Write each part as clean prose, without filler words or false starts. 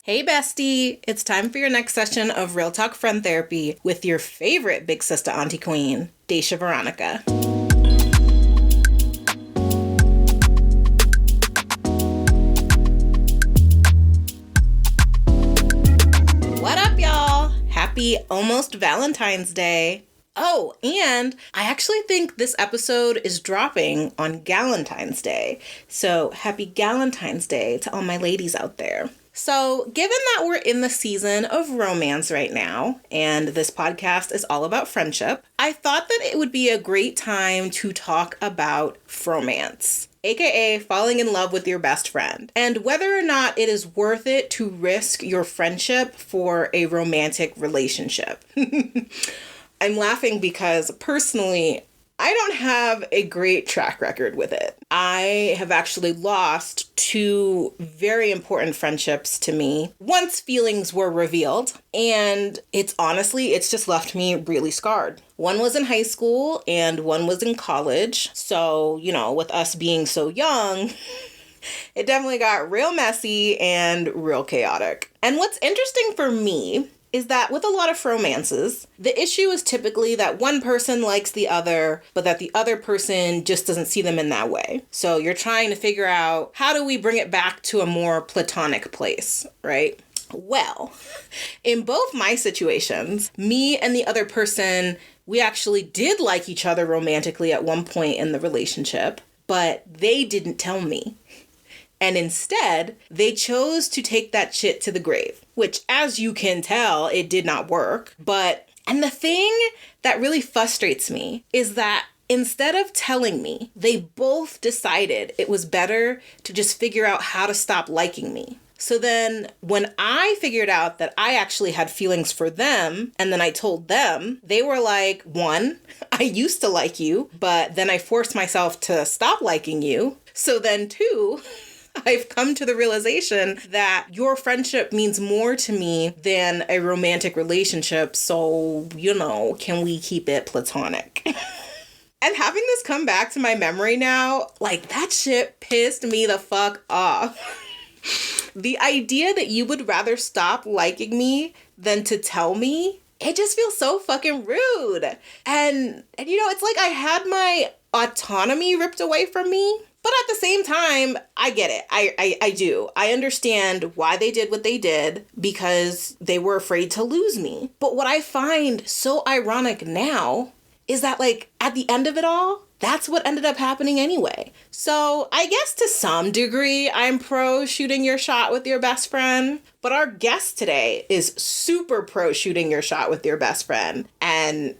Hey bestie, it's time for your next session of Real Talk Friend Therapy with your favorite big sister auntie queen, Daysha Veronica. What up, y'all? Happy almost Valentine's Day. Oh, and I actually think this episode is dropping on Galentine's Day. So happy Galentine's Day to all my ladies out there. So, given that we're in the season of romance right now, and this podcast is all about friendship, I thought that it would be a great time to talk about fromance, aka falling in love with your best friend, and whether or not it is worth it to risk your friendship for a romantic relationship. I'm laughing because personally, I don't have a great track record with it. I have actually lost two very important friendships to me once feelings were revealed, and it's just left me really scarred. One was in high school and one was in college. So, with us being so young, it definitely got real messy and real chaotic. And what's interesting for me is that with a lot of romances, the issue is typically that one person likes the other, but that the other person just doesn't see them in that way. So you're trying to figure out, how do we bring it back to a more platonic place, right? Well, in both my situations, me and the other person, we actually did like each other romantically at one point in the relationship, but they didn't tell me. And instead, they chose to take that shit to the grave, which, as you can tell, it did not work. And the thing that really frustrates me is that instead of telling me, they both decided it was better to just figure out how to stop liking me. So then when I figured out that I actually had feelings for them, and then I told them, they were like, one, I used to like you, but then I forced myself to stop liking you. So then two, I've come to the realization that your friendship means more to me than a romantic relationship. So, can we keep it platonic? And having this come back to my memory now, that shit pissed me the fuck off. The idea that you would rather stop liking me than to tell me, it just feels so fucking rude. And it's like I had my autonomy ripped away from me. But at the same time, I get it. I do. I understand why they did what they did, because they were afraid to lose me. But what I find so ironic now is that, at the end of it all, that's what ended up happening anyway. So I guess to some degree, I'm pro shooting your shot with your best friend. But our guest today is super pro shooting your shot with your best friend. And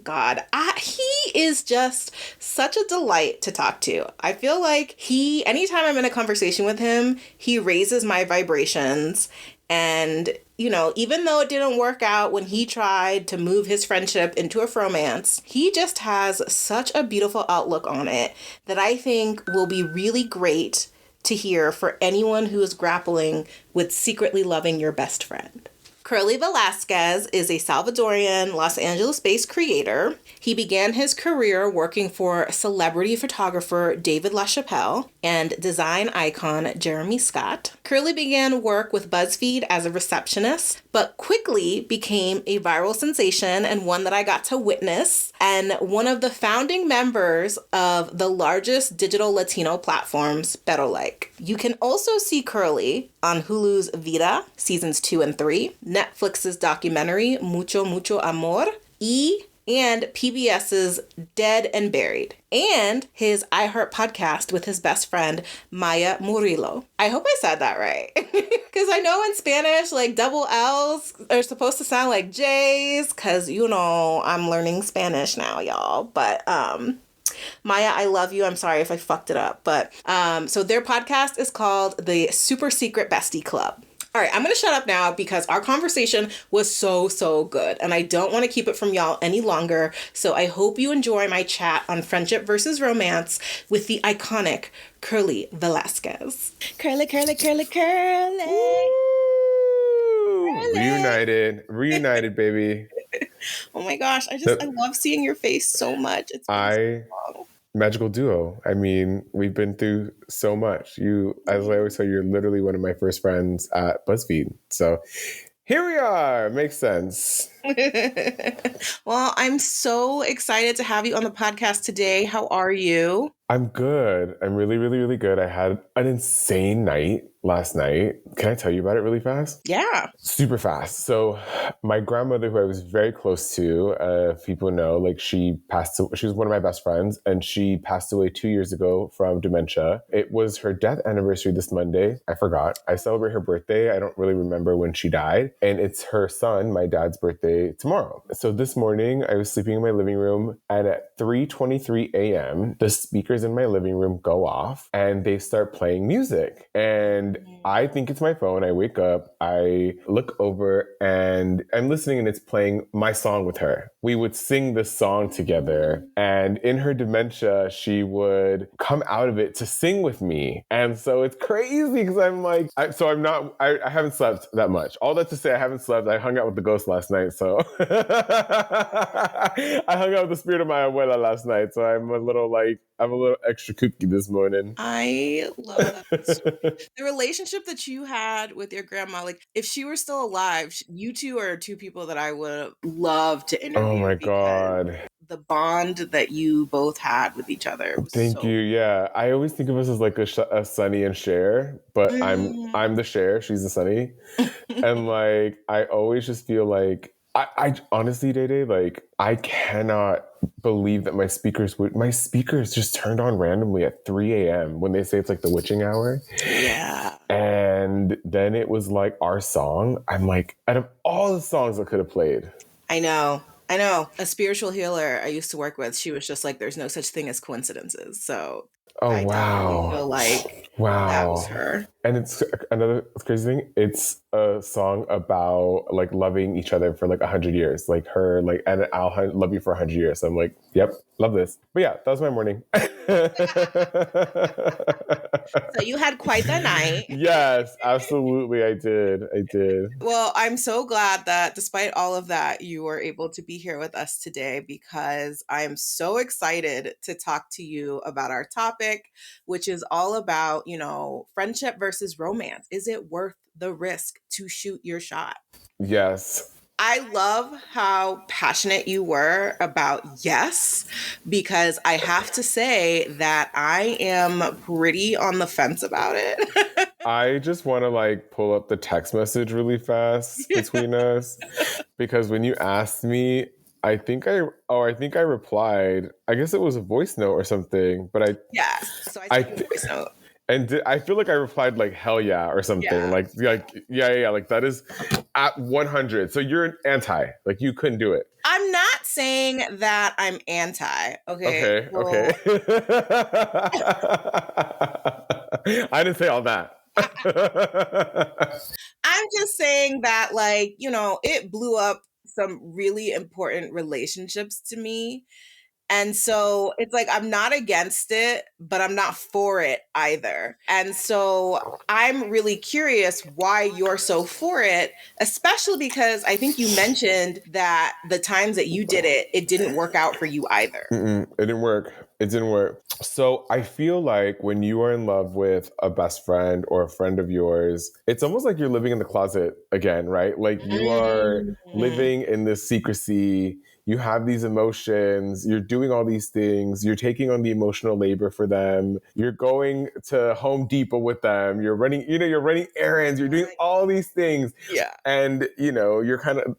God, he is just such a delight to talk to. I feel like anytime I'm in a conversation with him, he raises my vibrations. And, even though it didn't work out when he tried to move his friendship into a fromance, he just has such a beautiful outlook on it that I think will be really great to hear for anyone who is grappling with secretly loving your best friend. Curly Velasquez is a Salvadoran Los Angeles-based creator. He began his career working for celebrity photographer David LaChapelle and design icon Jeremy Scott. Curly began work with BuzzFeed as a receptionist, but quickly became a viral sensation and one that I got to witness, and one of the founding members of the largest digital Latino platforms, Like. You can also see Curly on Hulu's VIDA, seasons 2 and 3, Netflix's documentary Mucho Mucho Amor, and PBS's Dead and Buried, and his iHeart podcast with his best friend, Maya Murillo. I hope I said that right. Because I know in Spanish, double L's are supposed to sound like J's, because, I'm learning Spanish now, y'all. But, Maya, I love you. I'm sorry if I fucked it up. But, so their podcast is called the Super Secret Bestie Club. All right, I'm going to shut up now because our conversation was so good, and I don't want to keep it from y'all any longer. So I hope you enjoy my chat on friendship versus romance with the iconic Curly Velasquez. Curly. Reunited, baby. Oh my gosh, I love seeing your face so much. It's been so long. magical duo. I mean, we've been through so much. You, as I always say, you're literally one of my first friends at BuzzFeed. So here we are. Makes sense. Well, I'm so excited to have you on the podcast today. How are you? I'm good. I'm really, really, really good. I had an insane night last night. Can I tell you about it really fast? Yeah. Super fast. So my grandmother, who I was very close to, if people know, like she was one of my best friends, and she passed away 2 years ago from dementia. It was her death anniversary this Monday. I forgot. I celebrate her birthday. I don't really remember when she died. And it's her son, my dad's birthday, tomorrow. So this morning I was sleeping in my living room, and at 3:23 a.m., the speakers in my living room go off and they start playing music. And I think it's my phone. I wake up, I look over, and I'm listening, and it's playing my song with her. We would sing this song together, and in her dementia, she would come out of it to sing with me. And so it's crazy because I'm like, I haven't slept that much. All that to say, I haven't slept. I hung out with the ghost last night, so I hung out with the spirit of my abuela last night, so I'm a little extra kooky this morning. I love that. The relationship that you had with your grandma, like if she were still alive, you two are two people that I would love to interview. Oh my God. The bond that you both had with each other was Thank you. Yeah, I always think of us as like a Sunny and Cher, but I'm the Cher, she's the Sunny, and like I always just feel like I honestly, Day Day, like I cannot believe that my speakers just turned on randomly at 3 a.m. when they say it's like the witching hour. Yeah. And then it was like our song. I'm like, out of all the songs I could have played. I know. A spiritual healer I used to work with, she was just like, there's no such thing as coincidences. So I definitely feel like that was her. And it's another crazy thing. It's a song about like loving each other for like 100 years. Like her, like, and I'll love you for 100 years. So I'm like, yep, love this. But yeah, that was my morning. So you had quite the night. Yes, absolutely. I did. Well, I'm so glad that despite all of that, you were able to be here with us today, because I'm so excited to talk to you about our topic, which is all about, friendship versus romance. Is it worth the risk to shoot your shot? Yes. I love how passionate you were about yes, because I have to say that I am pretty on the fence about it. I just want to like pull up the text message really fast between us, because when you asked me, I think I replied. I guess it was a voice note or something, but so I sent you a voice note. And I feel like I replied like hell yeah or something. Yeah. Like that is at 100. So you're an anti. Like you couldn't do it. I'm not saying that I'm anti. Okay. Okay. I didn't say all that. I'm just saying that, like, it blew up some really important relationships to me. And so it's like, I'm not against it, but I'm not for it either. And so I'm really curious why you're so for it, especially because I think you mentioned that the times that you did it, it didn't work out for you either. It didn't work. So I feel like when you are in love with a best friend or a friend of yours, it's almost like you're living in the closet again, right? Like you are living in this secrecy. You have these emotions, you're doing all these things, you're taking on the emotional labor for them, you're going to Home Depot with them, you're running errands, you're doing all these things. Yeah. And, you're kind of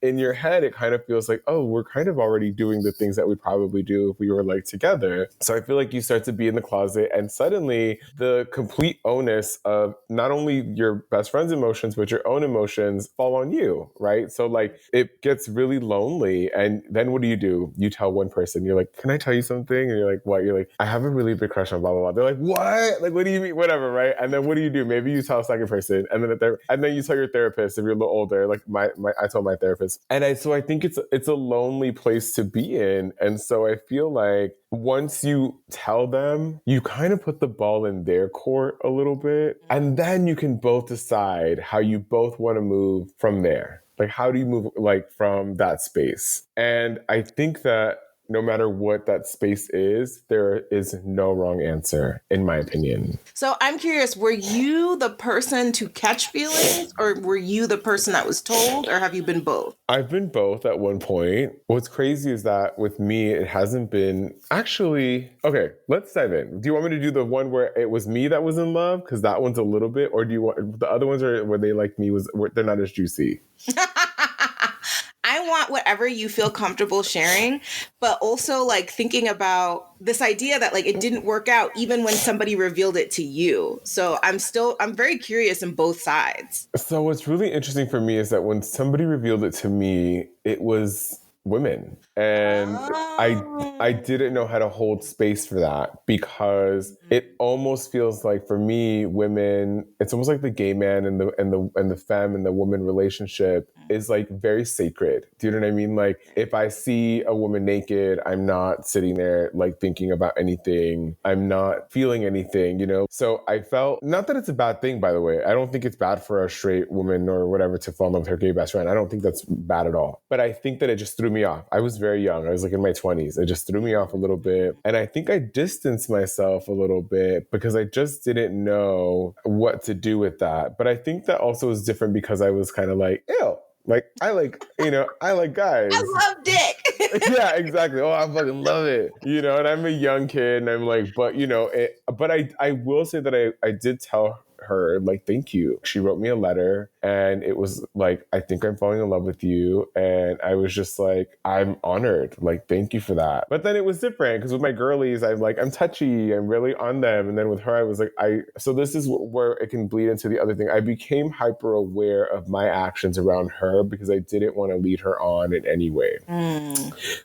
in your head, it kind of feels like, oh, we're kind of already doing the things that we'd probably do if we were like together. So I feel like you start to be in the closet, and suddenly the complete onus of not only your best friend's emotions, but your own emotions fall on you, right? So like it gets really lonely. And then what do? You tell one person, you're like, can I tell you something? And you're like, what? You're like, I have a really big crush on blah, blah, blah. They're like, what? Like, what do you mean? Whatever, right? And then what do? Maybe you tell a second person, and then you tell your therapist if you're a little older. Like I told my therapist. And so I think it's a lonely place to be in. And so I feel like once you tell them, you kind of put the ball in their court a little bit. And then you can both decide how you both want to move from there. Like, how do you move like from that space? And I think that no matter what that space is, there is no wrong answer, in my opinion. So I'm curious, were you the person to catch feelings, or were you the person that was told, or have you been both? I've been both at one point. What's crazy is that with me, it hasn't been actually. Okay, let's dive in. Do you want me to do the one where it was me that was in love? Because that one's a little bit, or do you want the other ones are where they like me they're not as juicy? I want whatever you feel comfortable sharing, but also like thinking about this idea that like it didn't work out even when somebody revealed it to you. So I'm very curious in both sides. So what's really interesting for me is that when somebody revealed it to me, it was women. And I didn't know how to hold space for that because it almost feels like for me, women, it's almost like the gay man and the femme and the woman relationship is like very sacred. Do you know what I mean? Like if I see a woman naked, I'm not sitting there like thinking about anything. I'm not feeling anything, you know? So I felt, not that it's a bad thing, by the way. I don't think it's bad for a straight woman or whatever to fall in love with her gay best friend. I don't think that's bad at all. But I think that it just threw me off. I was very young. I was like in my 20s. It just threw me off a little bit. And I think I distanced myself a little bit because I just didn't know what to do with that. But I think that also is different because I was kind of like, ew. Like, I like guys. I love dick. Yeah, exactly. Oh, I fucking love it. You know, and I'm a young kid and I'm like, but you know, but I will say that I did tell her, like, thank you. She wrote me a letter and it was like, I think I'm falling in love with you. And I was just like, I'm honored. Like, thank you for that. But then it was different because with my girlies, I'm touchy. I'm really on them. And then with her, I was like, so this is where it can bleed into the other thing. I became hyper aware of my actions around her because I didn't want to lead her on in any way.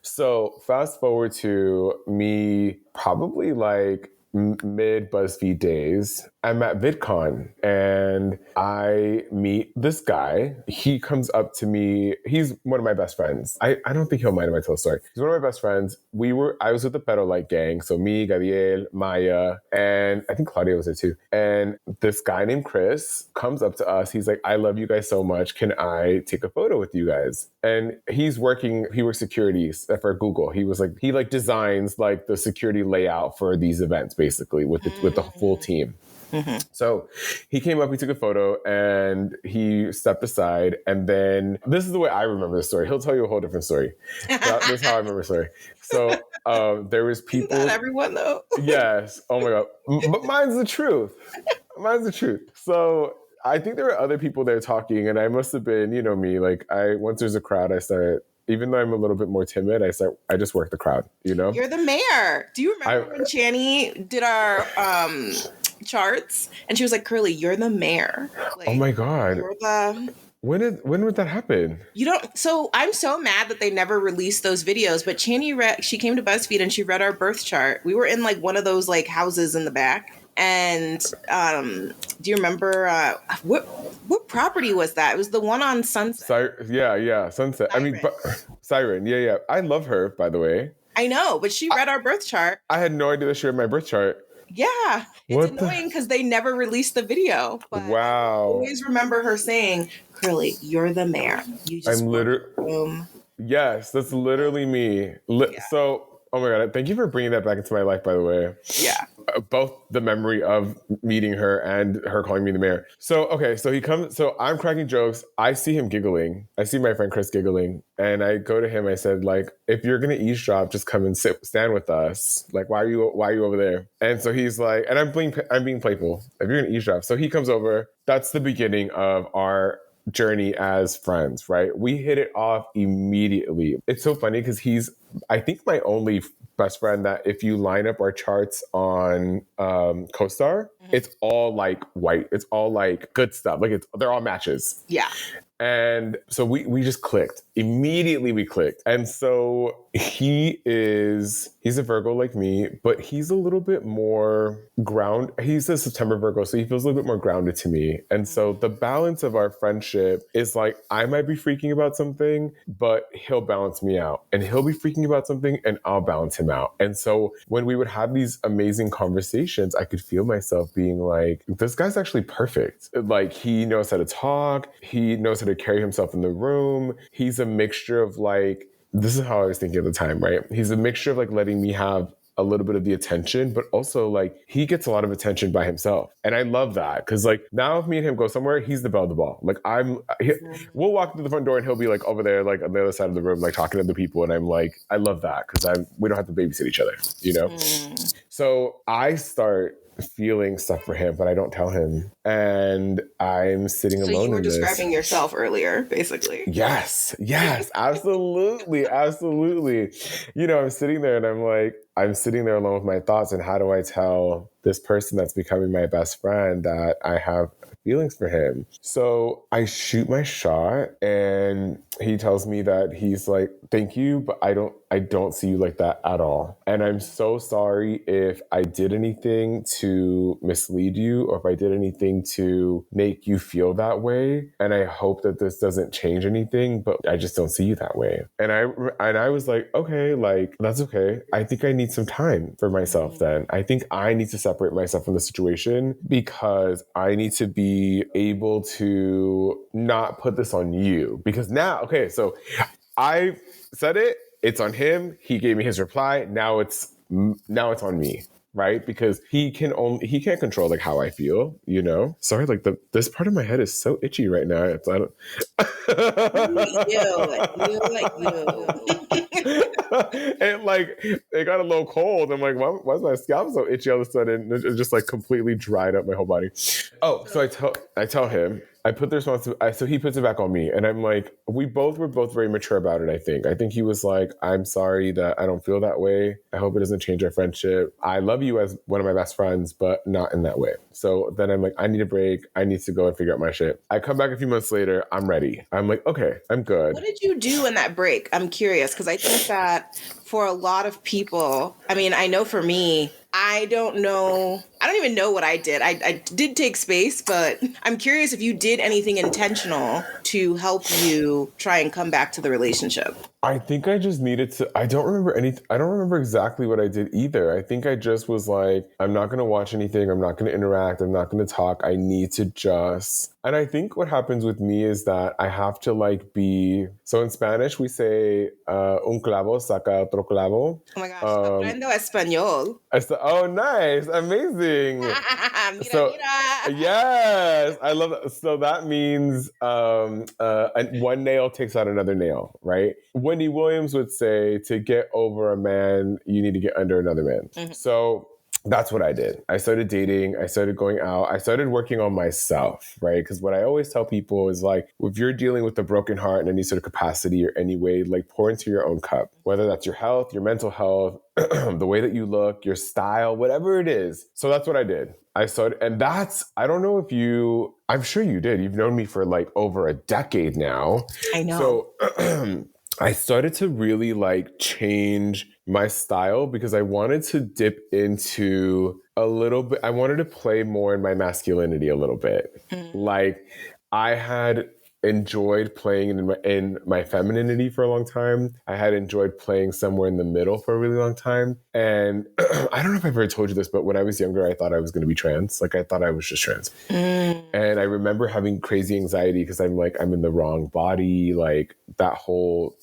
So fast forward to me probably like mid BuzzFeed days, I'm at VidCon and I meet this guy. He comes up to me. He's one of my best friends. I don't think he'll mind if I tell the story. He's one of my best friends. I was with the Pero Light gang. So me, Gabriel, Maya, and I think Claudia was there too. And this guy named Chris comes up to us. He's like, I love you guys so much. Can I take a photo with you guys? And he works security for Google. He designs like the security layout for these events basically with the full team. Mm-hmm. So he came up, he took a photo, and he stepped aside. And then this is the way I remember the story. He'll tell you a whole different story. This is how I remember the story. So there was people. Not everyone though. Yes. Oh my God. But mine's the truth. Mine's the truth. So I think there were other people there talking, and I must have been, you know me, like once there's a crowd, I start. Even though I'm a little bit more timid, I just work the crowd, you know? You're the mayor. Do you remember when Channy did our charts? And she was like, Curly, you're the mayor. Like, oh my God. You're the... When would that happen? So I'm so mad that they never released those videos, but Channy she came to BuzzFeed and she read our birth chart. We were in like one of those like houses in the back. And do you remember what property was that? It was the one on Sunset. Yeah, Sunset. Siren. Siren. Yeah. I love her, by the way. I know, but she read our birth chart. I had no idea that she read my birth chart. Yeah, it's annoying because they never released the video. But wow. I always remember her saying, "Curly, you're the mayor. You just Yes, that's literally me. Yeah. So. Oh my God, thank you for bringing that back into my life, by the way. Yeah. Both the memory of meeting her and her calling me the mayor. So, okay, so he comes, so I'm cracking jokes. I see him giggling. I see my friend Chris giggling. And I go to him, I said, like, if you're going to eavesdrop, just come and stand with us. Like, why are you over there? And so he's like, and I'm being playful. If you're going to eavesdrop. So he comes over. That's the beginning of our journey as friends, right? We hit it off immediately. It's so funny because he's, I think, my only best friend that if you line up our charts on CoStar, it's all like white. It's all like good stuff. Like they're all matches. Yeah. And so we just clicked. Immediately we clicked. And so he's a Virgo like me, but he's a little bit more he's a September Virgo, so he feels a little bit more grounded to me. And so the balance of our friendship is like, I might be freaking about something, but he'll balance me out. And he'll be freaking about something and I'll balance him out. And so when we would have these amazing conversations, I could feel myself being like, this guy's actually perfect. Like, he knows how to talk. He knows how to carry himself in the room. He's a mixture of like this is how I was thinking at the time, right? He's a mixture of like letting me have a little bit of the attention, but also like he gets a lot of attention by himself. And I love that because like now if me and him go somewhere, he's the belle of the ball. Like we'll walk to the front door and he'll be like over there, like on the other side of the room, like talking to the people. And I'm like, I love that because we don't have to babysit each other, you know? So I start feeling stuff for him, but I don't tell him. And I'm sitting alone. So you were in this. describing yourself earlier, basically. Yes, absolutely. You know, I'm sitting there alone with my thoughts. And how do I tell this person that's becoming my best friend that I have feelings for him? So I shoot my shot and he tells me that he's like, thank you, but I don't see you like that at all. And I'm so sorry if I did anything to mislead you or if I did anything to make you feel that way. And I hope that this doesn't change anything, but I just don't see you that way. And I was like, okay, like that's okay. I think I need some time for myself then. I think I need to separate myself from the situation because I need to be able to not put this on you. Because now, okay, so I said it, it's on him. He gave me his reply. Now it's on me. Right? Because he can't control like how I feel, you know? Sorry, like this part of my head is so itchy right now. I don't and like it got a little cold. I'm like, why is my scalp so itchy all of a sudden? It just like completely dried up my whole body. Oh, so I tell him, I put the responsibility, so he puts it back on me. And I'm like, we're both very mature about it, I think. I think he was like, I'm sorry that I don't feel that way. I hope it doesn't change our friendship. I love you as one of my best friends, but not in that way. So then I'm like, I need a break. I need to go and figure out my shit. I come back a few months later. I'm ready. I'm like, okay, I'm good. What did you do in that break? I'm curious because I think that for a lot of people, I mean, I know for me, I don't even know what I did. I did take space, but I'm curious if you did anything intentional to help you try and come back to the relationship. I think I just needed to, I don't remember exactly what I did either. I think I just was like, I'm not going to watch anything. I'm not going to interact. I'm not going to talk. I need to just, and I think what happens with me is that I have to like be, so in Spanish we say, un clavo saca otro clavo. Oh my gosh, aprendo español. Oh, nice. Amazing. Mira. Yes, I love that. So that means one nail takes out another nail, right? Wendy Williams would say, to get over a man, you need to get under another man. Mm-hmm. So that's what I did. I started dating. I started going out. I started working on myself, right? Because what I always tell people is like, if you're dealing with a broken heart in any sort of capacity or any way, like pour into your own cup, whether that's your health, your mental health, the way that you look, your style, whatever it is. So that's what I did. I started, and I don't know if I'm sure you did. You've known me for like over a decade now. I know. So I started to really like change my style because I wanted to dip into a little bit. I wanted to play more in my masculinity a little bit. Mm. Like I had enjoyed playing in my femininity for a long time. I had enjoyed playing somewhere in the middle for a really long time. And I don't know if I've ever told you this, but when I was younger, I thought I was going to be trans. Like I thought I was just trans. Mm. And I remember having crazy anxiety because I'm like, I'm in the wrong body, like the whole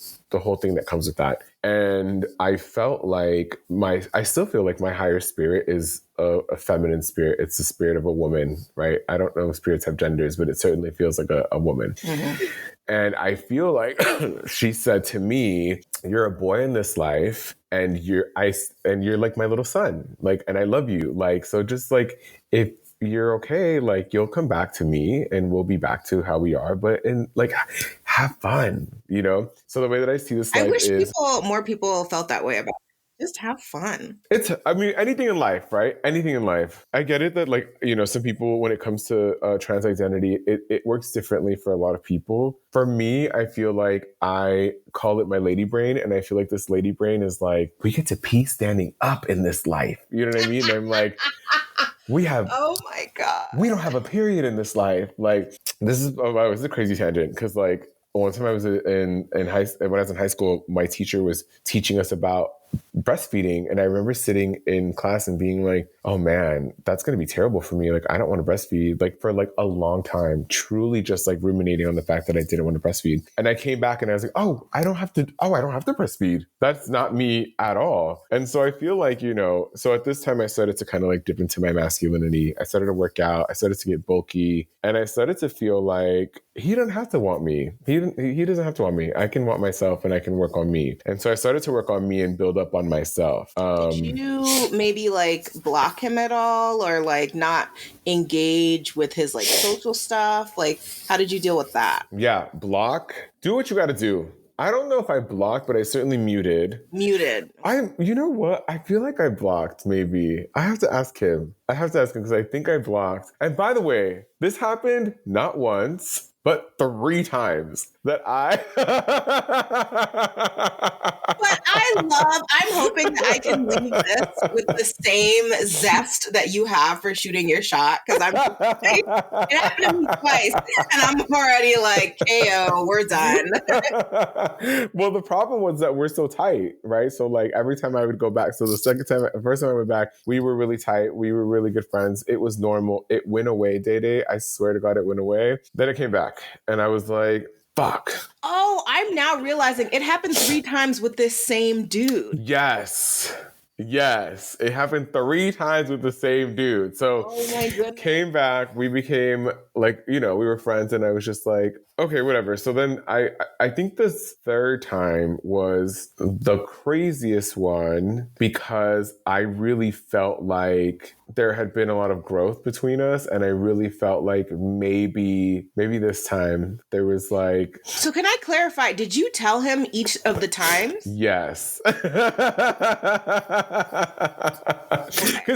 thing that comes with that. And I felt like I still feel like my higher spirit is a feminine spirit. It's the spirit of a woman, right? I don't know if spirits have genders, but it certainly feels like a woman. Mm-hmm. And I feel like she said to me, you're a boy in this life and you're like my little son, like, and I love you. Like, so just like, if you're okay, like you'll come back to me and we'll be back to how we are, but like have fun, you know? So the way that I see this life I wish more people felt that way about it. Just have fun. I mean, anything in life, right? Anything in life. I get it that like, you know, some people, when it comes to trans identity, it works differently for a lot of people. For me, I feel like I call it my lady brain. And I feel like this lady brain is like, we get to pee standing up in this life. You know what I mean? And I'm like, oh my God. We don't have a period in this life. Like this is a crazy tangent. Cause like one time I was when I was in high school, my teacher was teaching us about breastfeeding. And I remember sitting in class and being like, oh man, that's going to be terrible for me. Like, I don't want to breastfeed, like for like a long time, truly just like ruminating on the fact that I didn't want to breastfeed. And I came back and I was like, I don't have to breastfeed. That's not me at all. And so I feel like, so at this time I started to kind of like dip into my masculinity. I started to work out. I started to get bulky, and I started to feel like he doesn't have to want me. He doesn't have to want me. I can want myself, and I can work on me. And so I started to work on me and build up on myself. Did you maybe like block him at all, or like not engage with his like social stuff? Like, how did you deal with that? Yeah, block. Do what you got to do. I don't know if I blocked, but I certainly muted. You know what? I feel like I blocked, maybe. I have to ask him because I think I blocked. And by the way, this happened not once, but 3 times that I... But I'm hoping that I can leave this with the same zest that you have for shooting your shot, because it happened to me twice, and I'm already like, "Ayo, we're done." Well, the problem was that we're so tight, right? So like every time I would go back, so the first time I went back, we were really tight. We were really good friends. It was normal. It went away, Day. I swear to God, it went away. Then it came back, and I was like, fuck. Oh, I'm now realizing it happened 3 times with this same dude. Yes, it happened 3 times with the same dude. So oh my goodness. Came back, we became like, we were friends, and I was just like, okay, whatever. So then I think this 3rd time was the craziest one, because I really felt like there had been a lot of growth between us, and I really felt like maybe this time there was like... So can I clarify, did you tell him each of the times? Yes. Because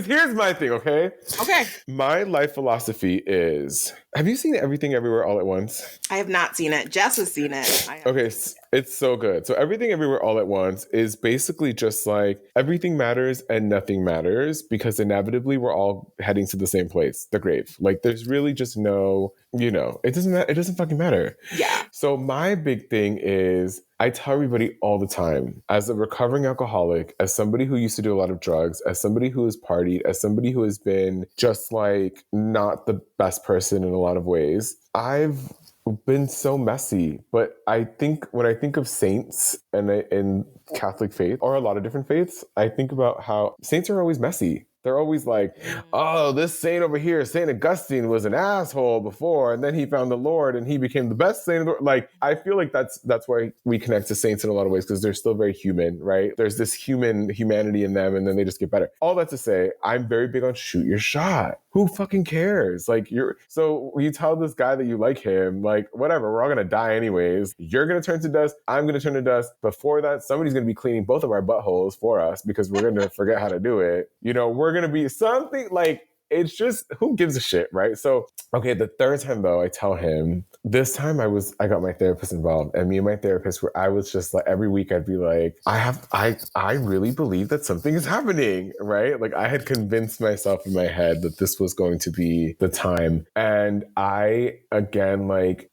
here's my thing, okay? Okay. My life philosophy is... Have you seen Everything Everywhere All at Once? I have not seen it. Jess has seen it. Okay, it's so good. So Everything Everywhere All at Once is basically just like everything matters and nothing matters, because inevitably we're all heading to the same place, the grave. Like there's really just no, it doesn't fucking matter. Yeah. So my big thing is, I tell everybody all the time, as a recovering alcoholic, as somebody who used to do a lot of drugs, as somebody who has partied, as somebody who has been just like not the best person in a lot of ways, I've been so messy. But I think when I think of saints and in Catholic faith, or a lot of different faiths, I think about how saints are always messy. They're always like, oh, this saint over here, Saint Augustine, was an asshole before, and then he found the Lord and he became the best saint of the world. Like, I feel like that's why we connect to saints in a lot of ways, because they're still very human, right? There's this humanity in them, and then they just get better. All that to say, I'm very big on shoot your shot. Who fucking cares? Like, so you tell this guy that you like him, like, whatever, we're all gonna die anyways. You're gonna turn to dust, I'm gonna turn to dust. Before that, somebody's gonna be cleaning both of our buttholes for us, because we're gonna forget how to do it. We're gonna be something like, it's just, who gives a shit, right? So, okay, the 3rd time though, I tell him, this time I got my therapist involved, and me and my therapist I was just like, every week I'd be like, I really believe that something is happening, right? Like, I had convinced myself in my head that this was going to be the time. And I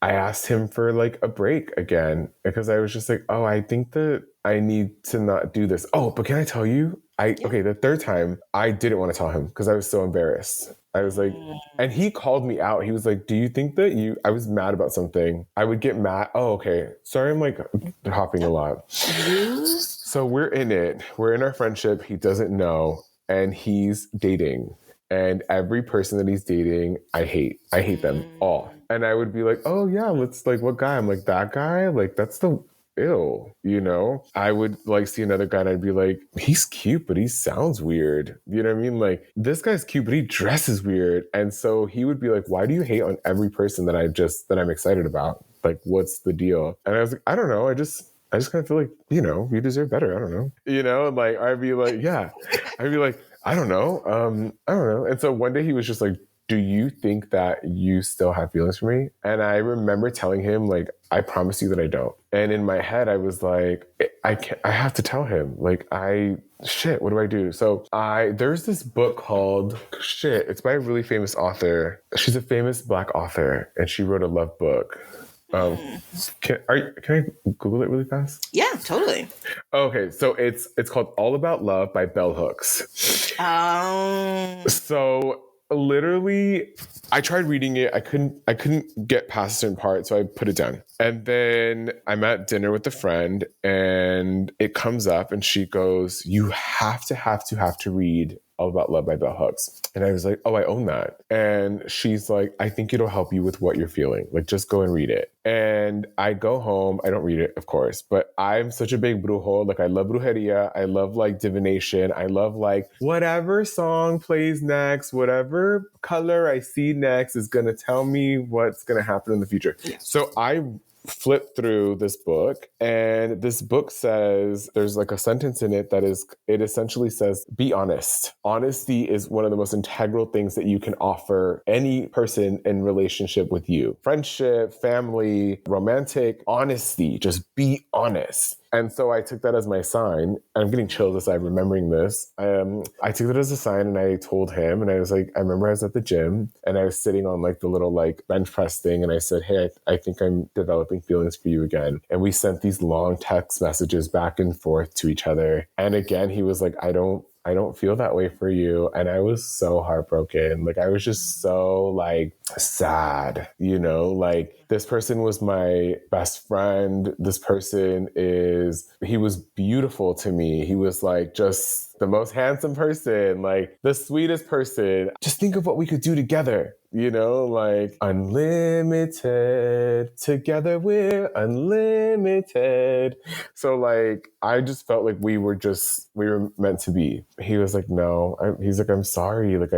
asked him for like a break again, because I was just like, oh, I think that I need to not do this. Oh, but can I tell you? Okay, the 3rd time, I didn't want to tell him because I was so embarrassed. I was like, and he called me out. He was like, do you think that I was mad about something? I would get mad. Oh, okay. Sorry, I'm like hopping a lot. So we're in it. We're in our friendship. He doesn't know. And he's dating. And every person that he's dating, I hate. I hate them all. And I would be like, oh yeah, let's like, what guy? I'm like, that guy? Like, that's the... Ew, I would like see another guy and I'd be like, he's cute, but he sounds weird. You know what I mean? Like, this guy's cute, but he dresses weird. And so he would be like, why do you hate on every person that I'm excited about? Like, what's the deal? And I was like, I don't know. I just kind of feel like, you deserve better. I don't know. Like, I'd be like, yeah. I'd be like, I don't know. I don't know. And so one day he was just like, do you think that you still have feelings for me? And I remember telling him, like, I promise you that I don't. And in my head, I was like, I have to tell him. Like, what do I do? So there's this book called, it's by a really famous author. She's a famous Black author, and she wrote a love book. Can I Google it really fast? Yeah, totally. Okay, so it's called All About Love by Bell Hooks. So literally, I tried reading it. I couldn't get past a certain part, so I put it down. And then I'm at dinner with a friend, and it comes up, and she goes, "You have to read All About Love by Bell Hooks." And I was like, "Oh, I own that." And she's like, "I think it'll help you with what you're feeling. Like, just go and read it." And I go home. I don't read it, of course, but I'm such a big brujo. Like, I love brujeria. I love like divination. I love like whatever song plays next, whatever color I see next is going to tell me what's going to happen in the future. Yes. So I flip through this book, and this book says, there's like a sentence in it it essentially says, be honest. Honesty is one of the most integral things that you can offer any person in relationship with you. Friendship, family, romantic, honesty, just be honest. And so I took that as my sign. I'm getting chills as I'm remembering this. I took it as a sign, and I told him, and I was like, I remember I was at the gym, and I was sitting on like the little like bench press thing, and I said, "Hey, I think I'm developing feelings for you again." And we sent these long text messages back and forth to each other. And again, he was like, I don't feel that way for you. And I was so heartbroken. Like, I was just so like sad, like this person was my best friend. This person he was beautiful to me. He was like just the most handsome person, like the sweetest person. Just think of what we could do together. Like unlimited, together we're unlimited. So like, I just felt like we were meant to be. He was like, no, he's like, I'm sorry. Like,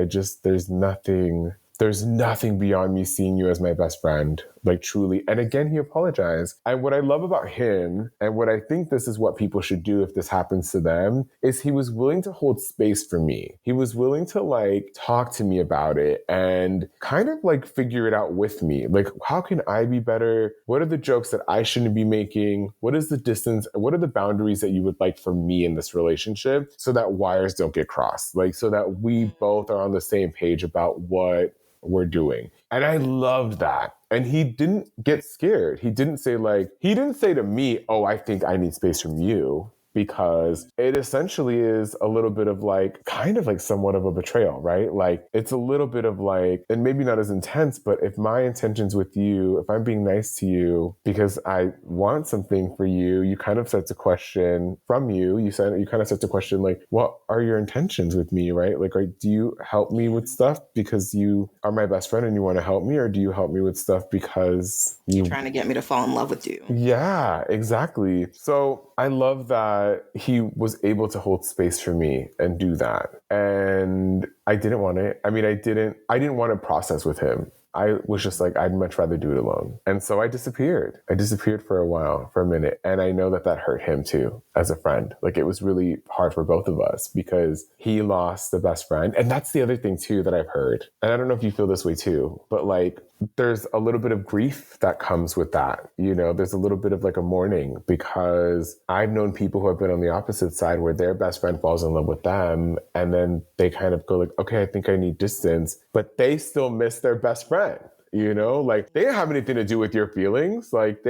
there's nothing beyond me seeing you as my best friend, like truly. And again, he apologized. And what I love about him, and what I think this is what people should do if this happens to them, is he was willing to hold space for me. He was willing to like talk to me about it and kind of like figure it out with me. Like, how can I be better? What are the jokes that I shouldn't be making? What is the distance? What are the boundaries that you would like for me in this relationship, so that wires don't get crossed? Like, so that we both are on the same page about what we're doing. And I loved that. And he didn't get scared. He didn't say to me, "Oh, I think I need space from you." Because it essentially is a little bit of like, kind of like somewhat of a betrayal, right? Like, it's a little bit of like, and maybe not as intense, but if my intentions with you, if I'm being nice to you because I want something for you, you kind of start to question from you. You kind of start to question like, what are your intentions with me, right? Like, do you help me with stuff because you are my best friend and you want to help me? Or do you help me with stuff because you're trying to get me to fall in love with you? Yeah, exactly. So I love that he was able to hold space for me and do that. And I didn't want it. I mean, I didn't want to process with him. I was just like, I'd much rather do it alone. And so I disappeared. I disappeared for a minute. And I know that hurt him too, as a friend. Like, it was really hard for both of us because he lost the best friend. And that's the other thing too that I've heard. And I don't know if you feel this way too, but like, there's a little bit of grief that comes with that. There's a little bit of like a mourning, because I've known people who have been on the opposite side where their best friend falls in love with them. And then they kind of go like, okay, I think I need distance, but they still miss their best friend. Like, they didn't have anything to do with your feelings. Like,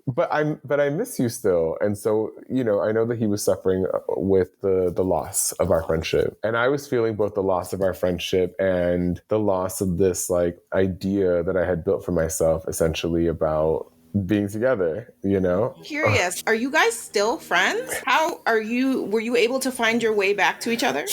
but I miss you still. And so, I know that he was suffering with the loss of our friendship. And I was feeling both the loss of our friendship and the loss of this like idea that I had built for myself, essentially, about being together, Curious, are you guys still friends? Were you able to find your way back to each other?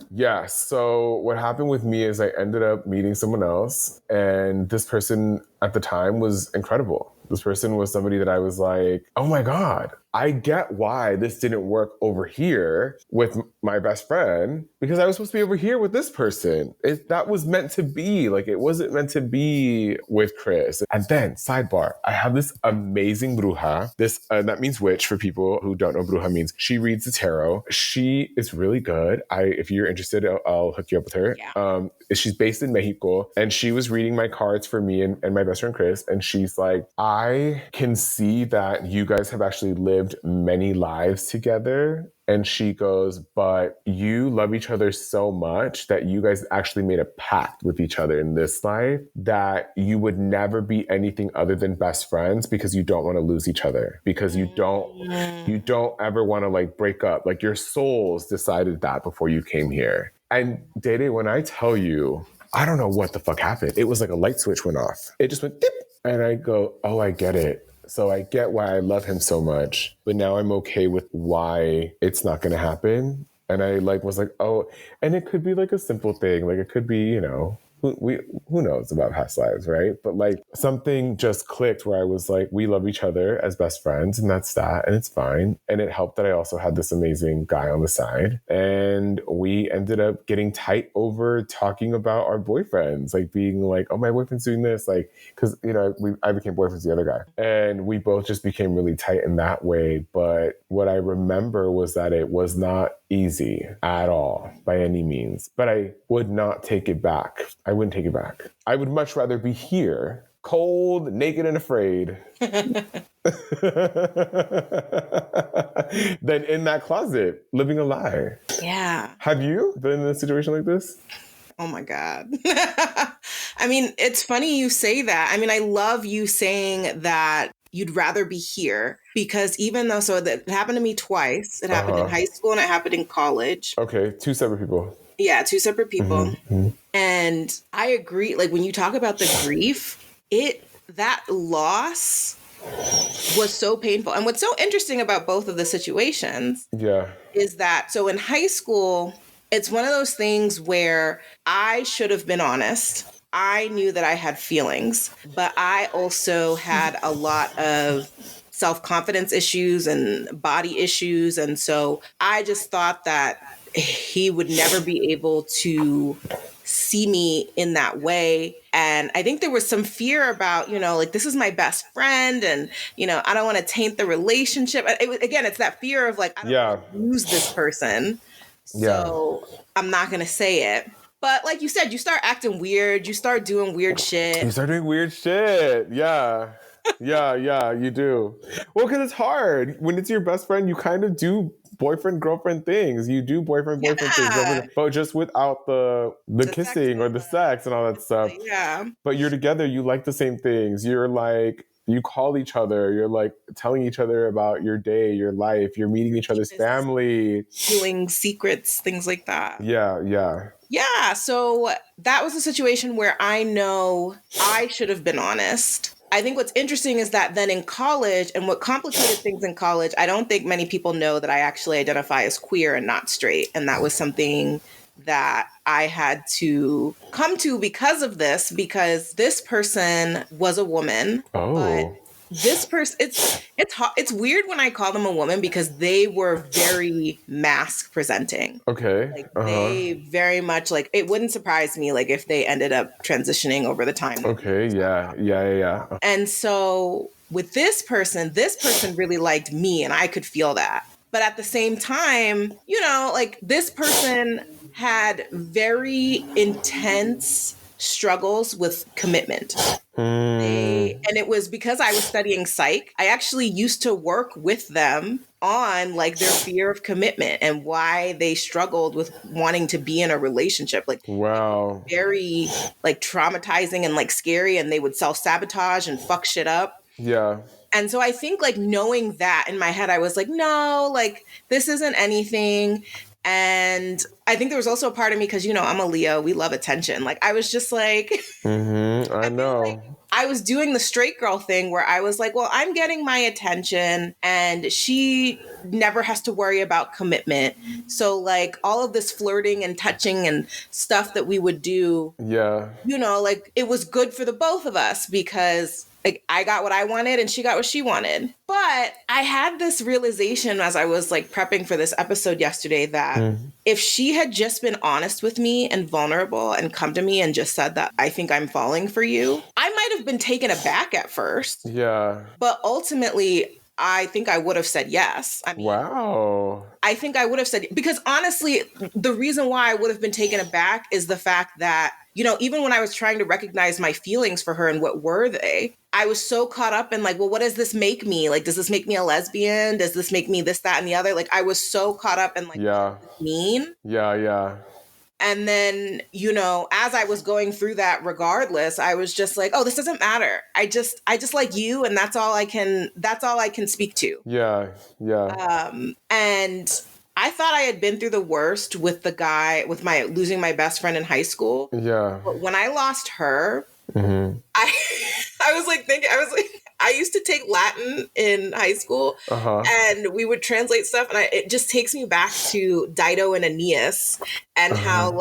Yeah. So what happened with me is I ended up meeting someone else, and this person at the time was incredible. This person was somebody that I was like, oh my God, I get why this didn't work over here with my best friend, because I was supposed to be over here with this person. That was meant to be. Like, it wasn't meant to be with Chris. And then, sidebar, I have this amazing bruja. That means witch for people who don't know. Bruja means she reads the tarot. She is really good. If you're interested, I'll hook you up with her. Yeah. She's based in Mexico, and she was reading my cards for me and my best friend Chris. And she's like, I can see that you guys have actually lived lived many lives together. And she goes, but you love each other so much that you guys actually made a pact with each other in this life that you would never be anything other than best friends because you don't want to lose each other, because you don't ever want to like break up. Like your souls decided that before you came here. And Dede, when I tell you, I don't know what the fuck happened. It was like a light switch went off. It just went dip. And I go, oh, I get it. So I get why I love him so much, but now I'm okay with why it's not going to happen. And I like was like, oh, and it could be like a simple thing. Like it could be, you know, who knows about past lives, right? But like something just clicked where I was like, we love each other as best friends, and that's that, and it's fine. And it helped that I also had this amazing guy on the side, and we ended up getting tight over talking about our boyfriends, like being like, oh, my boyfriend's doing this, like, because you know I became boyfriends with the other guy, and we both just became really tight in that way. But what I remember was that it was not easy at all by any means, but I would not take it back. I wouldn't take it back. I would much rather be here, cold, naked, and afraid, than in that closet, living a lie. Yeah. Have you been in a situation like this? Oh my God. I mean, it's funny you say that. I mean, I love you saying that you'd rather be here because even though, so that happened to me twice. It happened in high school and it happened in college. Okay, two separate people. Yeah, two separate people. Mm-hmm. And I agree, like when you talk about the grief, that loss was so painful. And what's so interesting about both of the situations is that, so in high school, it's one of those things where I should have been honest. I knew that I had feelings, but I also had a lot of self-confidence issues and body issues. And so I just thought that he would never be able to see me in that way. And I think there was some fear about, you know, like, this is my best friend and, you know, I don't want to taint the relationship. Again, it's that fear of like, I don't want to lose this person. So I'm not going to say it. But like you said, you start acting weird. You start doing weird shit. You start doing weird shit. Yeah. Yeah, you do. Well, because it's hard. When it's your best friend, you kind of do boyfriend, girlfriend things. You do boyfriend things, but just without the kissing or the sex and all that stuff. Yeah. But you're together. You like the same things. You're like, you call each other. You're like telling each other about your day, your life. You're meeting each other's family. Doing secrets, things like that. Yeah. Yeah. So that was a situation where I know I should have been honest. I think what's interesting is that then in college, and what complicated things in college, I don't think many people know that I actually identify as queer and not straight. And that was something that I had to come to because of this, because this person was a woman. Oh. But this person, it's weird when I call them a woman because they were very mask presenting. Okay. Like they very much, like, it wouldn't surprise me like if they ended up transitioning over the time. Okay. Yeah. And so with this person really liked me and I could feel that. But at the same time, you know, like this person had very intense struggles with commitment. And it was because I was studying psych. I actually used to work with them on like their fear of commitment and why they struggled with wanting to be in a relationship. Like, wow, very like traumatizing and like scary, and they would self-sabotage and fuck shit up. Yeah. And so I think like knowing that in my head, I was like, no, like this isn't anything. And I think there was also a part of me, because, you know, I'm a Leo, we love attention. Like I was just like, I know. Like I was doing the straight girl thing where I was like, well, I'm getting my attention and she never has to worry about commitment. So like all of this flirting and touching and stuff that we would do, you know, like it was good for the both of us because like I got what I wanted and she got what she wanted. But I had this realization as I was like prepping for this episode yesterday that if she had just been honest with me and vulnerable and come to me and just said that I think I'm falling for you, I might have been taken aback at first. Yeah. But ultimately, I think I would have said yes. I mean, wow. I think I would have said, because honestly, the reason why I would have been taken aback is the fact that even when I was trying to recognize my feelings for her and what were they, I was so caught up in like, well, what does this make me? Like, does this make me a lesbian? Does this make me this, that, and the other? Like, I was so caught up in like, what does this mean? Yeah. And then, as I was going through that regardless, I was just like, oh, this doesn't matter. I just like you, and that's all I can speak to. Yeah. And I thought I had been through the worst with losing my best friend in high school. Yeah. But when I lost her, Mm-hmm. I was like, I used to take Latin in high school, and we would translate stuff, and it just takes me back to Dido and Aeneas, and how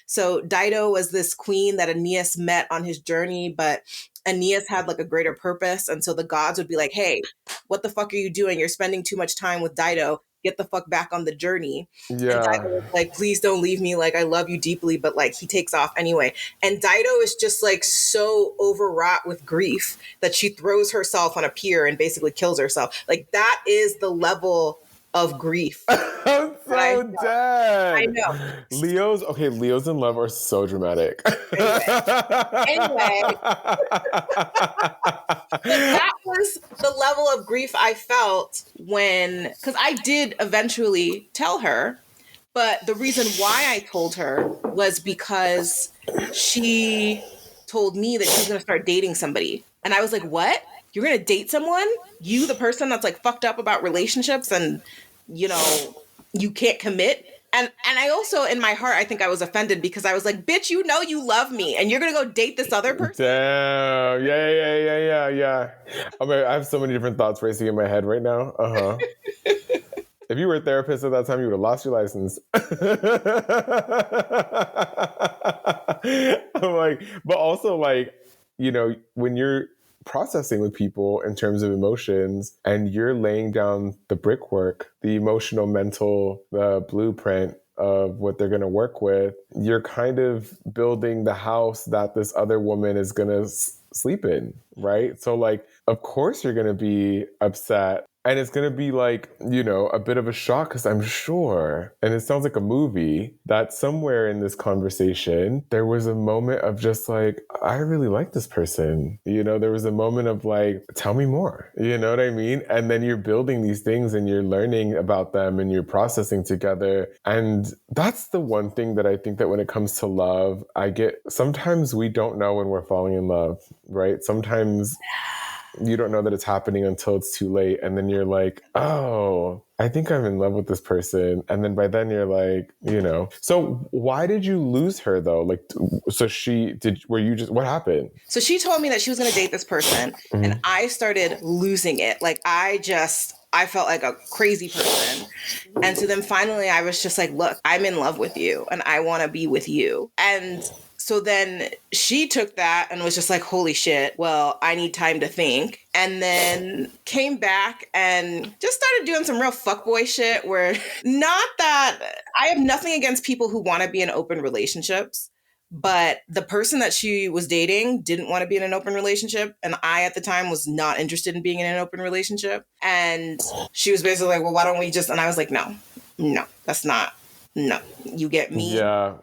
so Dido was this queen that Aeneas met on his journey, but Aeneas had like a greater purpose, and so the gods would be like, hey, what the fuck are you doing? You're spending too much time with Dido. Get the fuck back on the journey. Yeah. And Dido was like, please don't leave me. Like, I love you deeply, but like he takes off anyway. And Dido is just like so overwrought with grief that she throws herself on a pier and basically kills herself. Like, that is the level of grief. I'm so dead. I know. Leos in love are so dramatic. Anyway. That was the level of grief I felt because I did eventually tell her, but the reason why I told her was because she told me that she was going to start dating somebody. And I was like, what? You're going to date someone? You, the person that's like fucked up about relationships and, you can't commit? And I also, in my heart, I think I was offended because I was like, bitch, you love me and you're going to go date this other person? Damn. Yeah. I mean, I have so many different thoughts racing in my head right now. If you were a therapist at that time, you would have lost your license. I'm like, but also like, when you're processing with people in terms of emotions and you're laying down the brickwork, the emotional, mental, the blueprint of what they're going to work with, you're kind of building the house that this other woman is going to sleep in, right? So like, of course you're going to be upset. And it's going to be like, a bit of a shock because I'm sure, and it sounds like a movie, that somewhere in this conversation, there was a moment of just like, I really like this person. There was a moment of like, tell me more. You know what I mean? And then you're building these things and you're learning about them and you're processing together. And that's the one thing that I think that when it comes to love, sometimes we don't know when we're falling in love, right? Sometimes you don't know that it's happening until it's too late. And then you're like, oh, I think I'm in love with this person. And then by then you're like, So why did you lose her though? Like, what happened? So she told me that she was going to date this person and I started losing it. Like, I felt like a crazy person. And so then finally I was just like, look, I'm in love with you and I want to be with you. And so then she took that and was just like, holy shit, well, I need time to think. And then came back and just started doing some real fuckboy shit where, not that I have nothing against people who want to be in open relationships, but the person that she was dating didn't want to be in an open relationship. And I, at the time, was not interested in being in an open relationship. And she was basically like, well, why don't we just, and I was like, no, that's not. No, you get me. Yeah.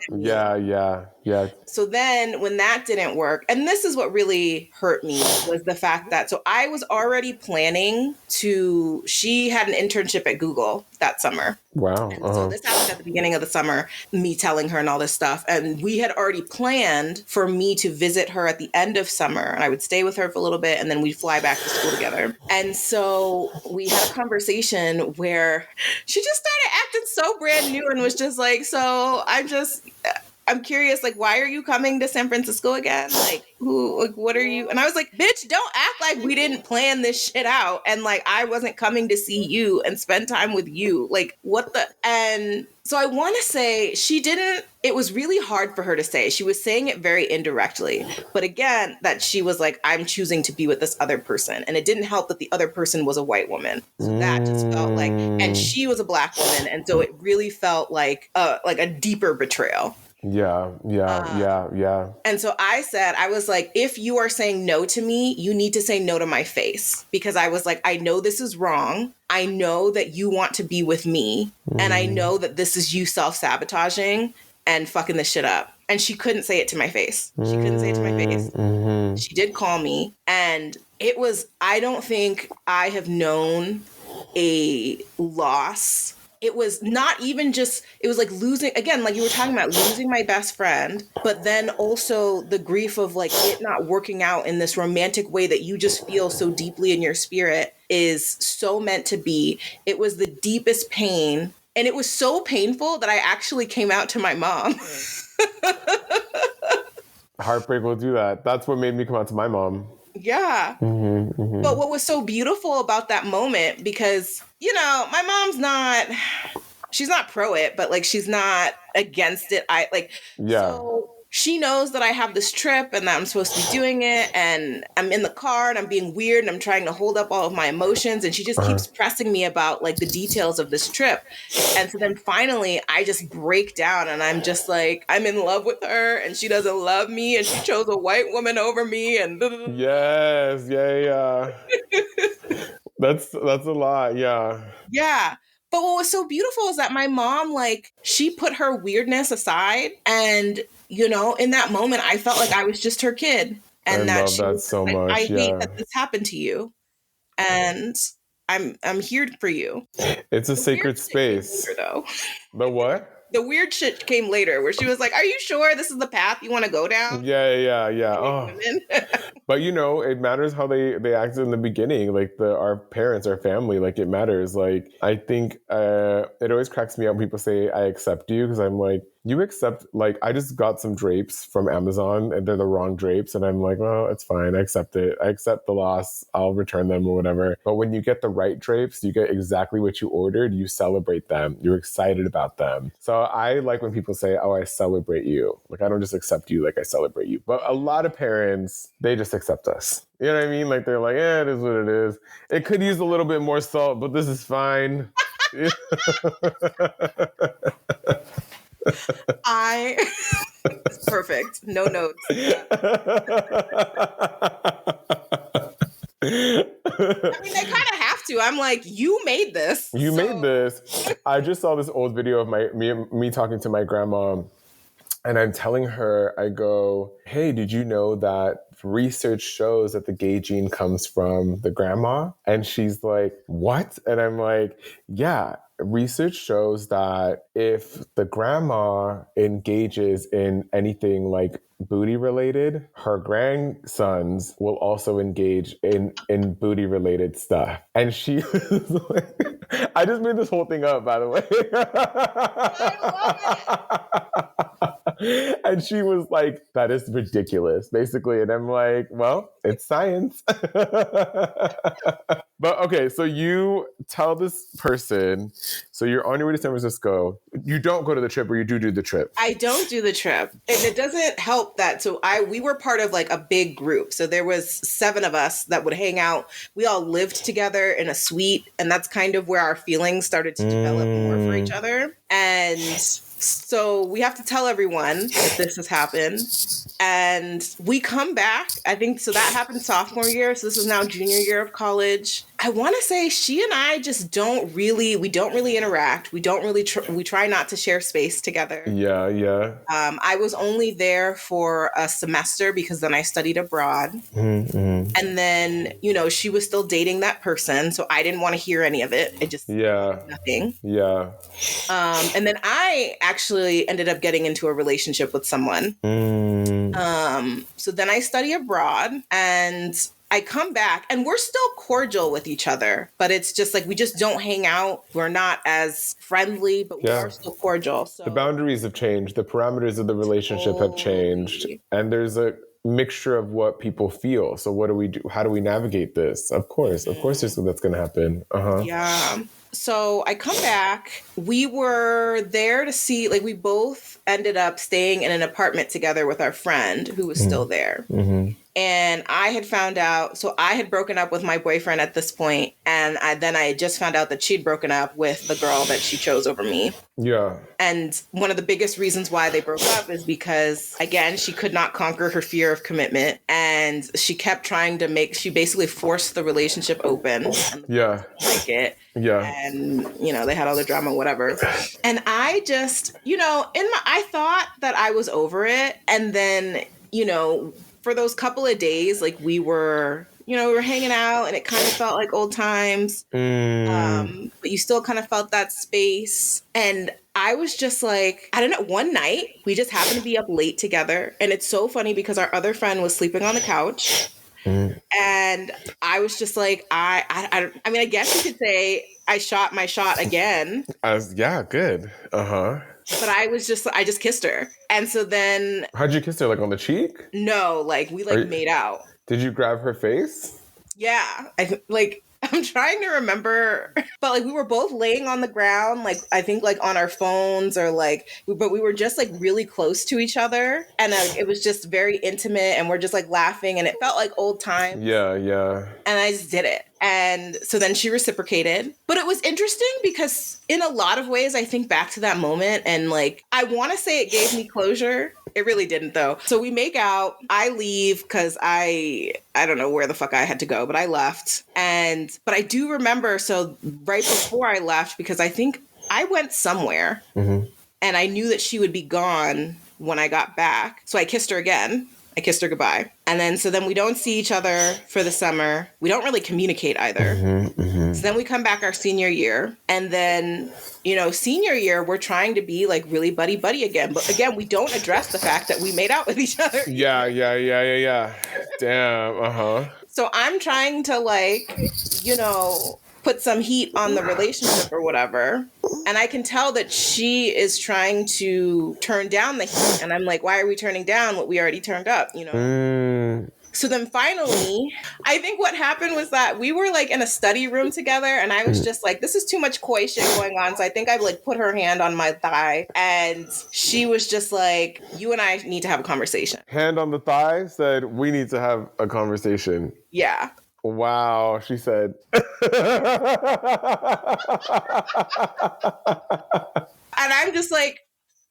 So then when that didn't work, and this is what really hurt me, was the fact that, so I was already planning she had an internship at Google that summer. Wow. So this happened at the beginning of the summer, me telling her and all this stuff. And we had already planned for me to visit her at the end of summer. And I would stay with her for a little bit and then we'd fly back to school together. And so we had a conversation where she just started acting so brand new and was just like, so I'm curious, like, why are you coming to San Francisco again? Like, what are you? And I was like, bitch, don't act like we didn't plan this shit out. And like, I wasn't coming to see you and spend time with you. Like, what the? And so I want to say it was really hard for her to say. She was saying it very indirectly. But again, that she was like, I'm choosing to be with this other person. And it didn't help that the other person was a white woman. So that just felt like, and she was a black woman. And so it really felt like a deeper betrayal. Yeah. And so I was like, if you are saying no to me, you need to say no to my face. Because I was like, I know this is wrong. I know that you want to be with me. And I know that this is you self-sabotaging and fucking this shit up. And she couldn't say it to my face. She couldn't say it to my face. Mm-hmm. She did call me. And it was, I don't think I have known a loss. It was not even just, it was like losing, again, like you were talking about, losing my best friend, but then also the grief of like it not working out in this romantic way that you just feel so deeply in your spirit is so meant to be. It was the deepest pain. And it was so painful that I actually came out to my mom. Heartbreak will do that. That's what made me come out to my mom. Yeah. Mm-hmm, mm-hmm. But what was so beautiful about that moment, because, you know, my mom's she's not pro it, but like she's not against it. So she knows that I have this trip and that I'm supposed to be doing it, and I'm in the car and I'm being weird and I'm trying to hold up all of my emotions, and she just keeps pressing me about like the details of this trip. And so then finally I just break down and I'm just like, I'm in love with her and she doesn't love me and she chose a white woman over me and yes, yeah. That's a lot, yeah. Yeah. But what was so beautiful is that my mom, like, she put her weirdness aside. And, you know, in that moment, I felt like I was just her kid. And I that love she that was so like, much. I hate that this happened to you. And I'm here for you. It's a sacred space. Later, though. The what? The weird shit came later where she was like, are you sure this is the path you want to go down? Yeah. Oh. But you know, it matters how they acted in the beginning. Like our parents, our family, like it matters. Like I think it always cracks me up when people say I accept you, because I'm like, you accept, like I just got some drapes from Amazon and they're the wrong drapes, and I'm like, well, it's fine. I accept it. I accept the loss. I'll return them or whatever. But when you get the right drapes, you get exactly what you ordered. You celebrate them. You're excited about them. So I like when people say, oh, I celebrate you. Like I don't just accept you, like I celebrate you. But a lot of parents, they just accept us. You know what I mean? Like they're like, yeah, it is what it is. It could use a little bit more salt, but this is fine. It's perfect. No notes. I mean, they kind of have to. I'm like, you made this. You made this. I just saw this old video of me talking to my grandma. And I'm telling her, I go, hey, did you know that research shows that the gay gene comes from the grandma? And she's like, what? And I'm like, yeah, research shows that if the grandma engages in anything like booty related, her grandsons will also engage in booty related stuff. And she was like, I just made this whole thing up, by the way. I love it. And she was like, that is ridiculous, basically. And I'm like, well, it's science. But okay, so you tell this person, so you're on your way to San Francisco. You don't go to the trip, or you do the trip? I don't do the trip. And it doesn't help that. So we were part of like a big group. So there was 7 of us that would hang out. We all lived together in a suite. And that's kind of where our feelings started to develop more for each other. And so we have to tell everyone that this has happened. And we come back, I think, so that happened sophomore year. So this is now junior year of college. I want to say she and I just don't really interact. We don't really, we try not to share space together. Yeah. I was only there for a semester because then I studied abroad. Mm-hmm. And then, you know, she was still dating that person. So I didn't want to hear any of it. It just, nothing. Yeah. And then I actually ended up getting into a relationship with someone. So then I study abroad and I come back and we're still cordial with each other, but it's just like, we just don't hang out. We're not as friendly, but we are still cordial. So the boundaries have changed. The parameters of the relationship have changed. And there's a mixture of what people feel. So what do we do? How do we navigate this? Of course that's going to happen. Yeah. So I come back. We were there to see, like, we both ended up staying in an apartment together with our friend who was still there. Mm-hmm. And I had found out, so I had broken up with my boyfriend at this point, and then I had just found out that she'd broken up with the girl that she chose over me. Yeah. And one of the biggest reasons why they broke up is because, again, she could not conquer her fear of commitment. And she kept trying to she basically forced the relationship open. And Yeah. like it. Yeah. And, they had all the drama, whatever. And I just, I thought that I was over it. And then, for those couple of days, like we were hanging out and it kind of felt like old times. But you still kind of felt that space. And I was just like, I don't know, one night we just happened to be up late together. And it's so funny because our other friend was sleeping on the couch. And I was just like, I mean, I guess you could say I shot my shot again. Yeah, good. But I just kissed her. And so then... How'd you kiss her? Like on the cheek? No, like we made out. Did you grab her face? Yeah. I'm trying to remember, but like we were both laying on the ground, like I think like on our phones or but we were just like really close to each other. And it was just very intimate and we're just like laughing and it felt like old times. Yeah, yeah. And I just did it. And so then she reciprocated. But it was interesting because in a lot of ways, I think back to that moment and like, I want to say it gave me closure. It really didn't though. So we make out, I leave because I don't know where the fuck I had to go, but I left. But I do remember, so right before I left, because I think I went somewhere and I knew that she would be gone when I got back. So I kissed her again. I kissed her goodbye. And then we don't see each other for the summer. We don't really communicate either. So then we come back our senior year. And then, senior year, we're trying to be like really buddy again. But again, we don't address the fact that we made out with each other. Yeah. Damn, So I'm trying to put some heat on the relationship or whatever. And I can tell that she is trying to turn down the heat. And I'm like, why are we turning down what we already turned up, So then finally, I think what happened was that we were like in a study room together and I was just like, this is too much coy shit going on. So I think I like put her hand on my thigh and she was just like, you and I need to have a conversation. Hand on the thigh said, we need to have a conversation. Yeah. Wow, she said. And I'm just like,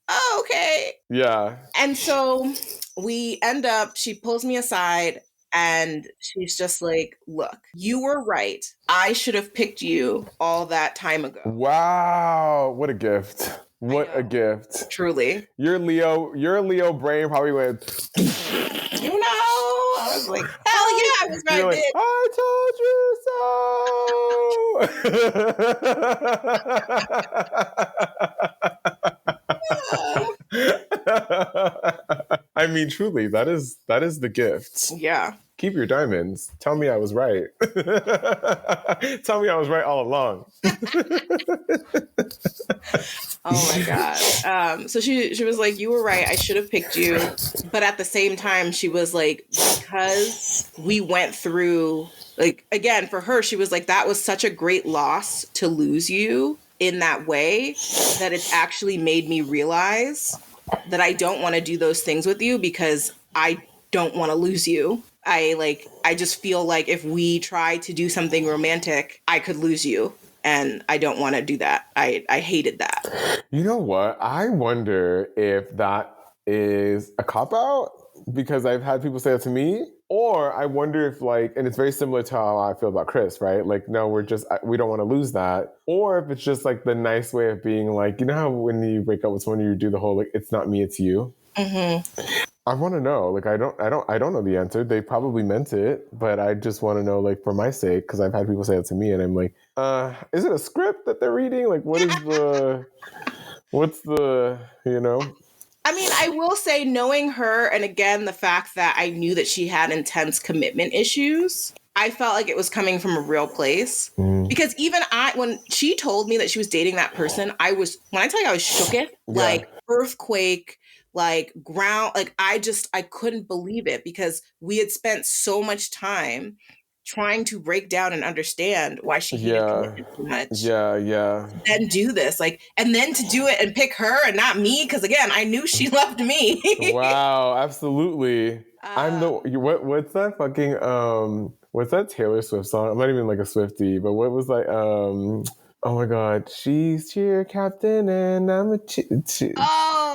oh, okay. Yeah. And so we end up, she pulls me aside and she's just like, look, you were right. I should have picked you all that time ago. Wow. What a gift. What a gift. Truly. Your Leo brain probably went... I was like, hell yeah, I was right, like, I told you so. I mean, truly, that is the gift. Yeah. Keep your diamonds. Tell me I was right. Tell me I was right all along. Oh my God. So she was like, you were right. I should have picked you. But at the same time, she was like, because we went through, like, again, for her, she was like, that was such a great loss to lose you in that way that it's actually made me realize that I don't want to do those things with you because I don't want to lose you. I just feel like if we try to do something romantic, I could lose you. And I don't want to do that. I hated that. You know what? I wonder if that is a cop-out because I've had people say that to me. Or I wonder if and it's very similar to how I feel about Chris, right? Like, no, we don't want to lose that. Or if it's just like the nice way of being like, you know how when you break up with someone, you do the whole, like, it's not me, it's you. Mm-hmm. I want to know. Like, I don't know the answer. They probably meant it, but I just want to know, like, for my sake, because I've had people say that to me, and I'm like, is it a script that they're reading? Like, what's the, I mean, I will say, knowing her, and again, the fact that I knew that she had intense commitment issues, I felt like it was coming from a real place. Because even when she told me that she was dating that person, when I tell you I was shooketh, like earthquake, like ground, like I couldn't believe it because we had spent so much time trying to break down and understand why she hated commitment so much. Yeah. And do this, and then to do it and pick her and not me, because again, I knew she loved me. Wow, absolutely. I'm the what's that fucking what's that Taylor Swift song? I'm not even like a Swiftie, but what was like oh my god, she's cheer captain and I'm a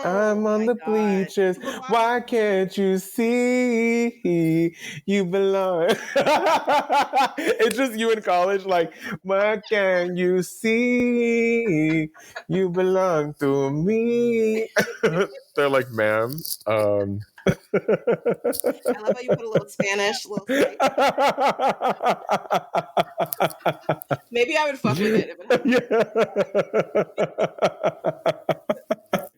I'm on my the God. bleachers. Why can't you see you belong? It's just you in college, like, why can't you see you belong to me? They're like, ma'am. I love how you put a little Spanish, little spice. Maybe I would fuck with it if it happened.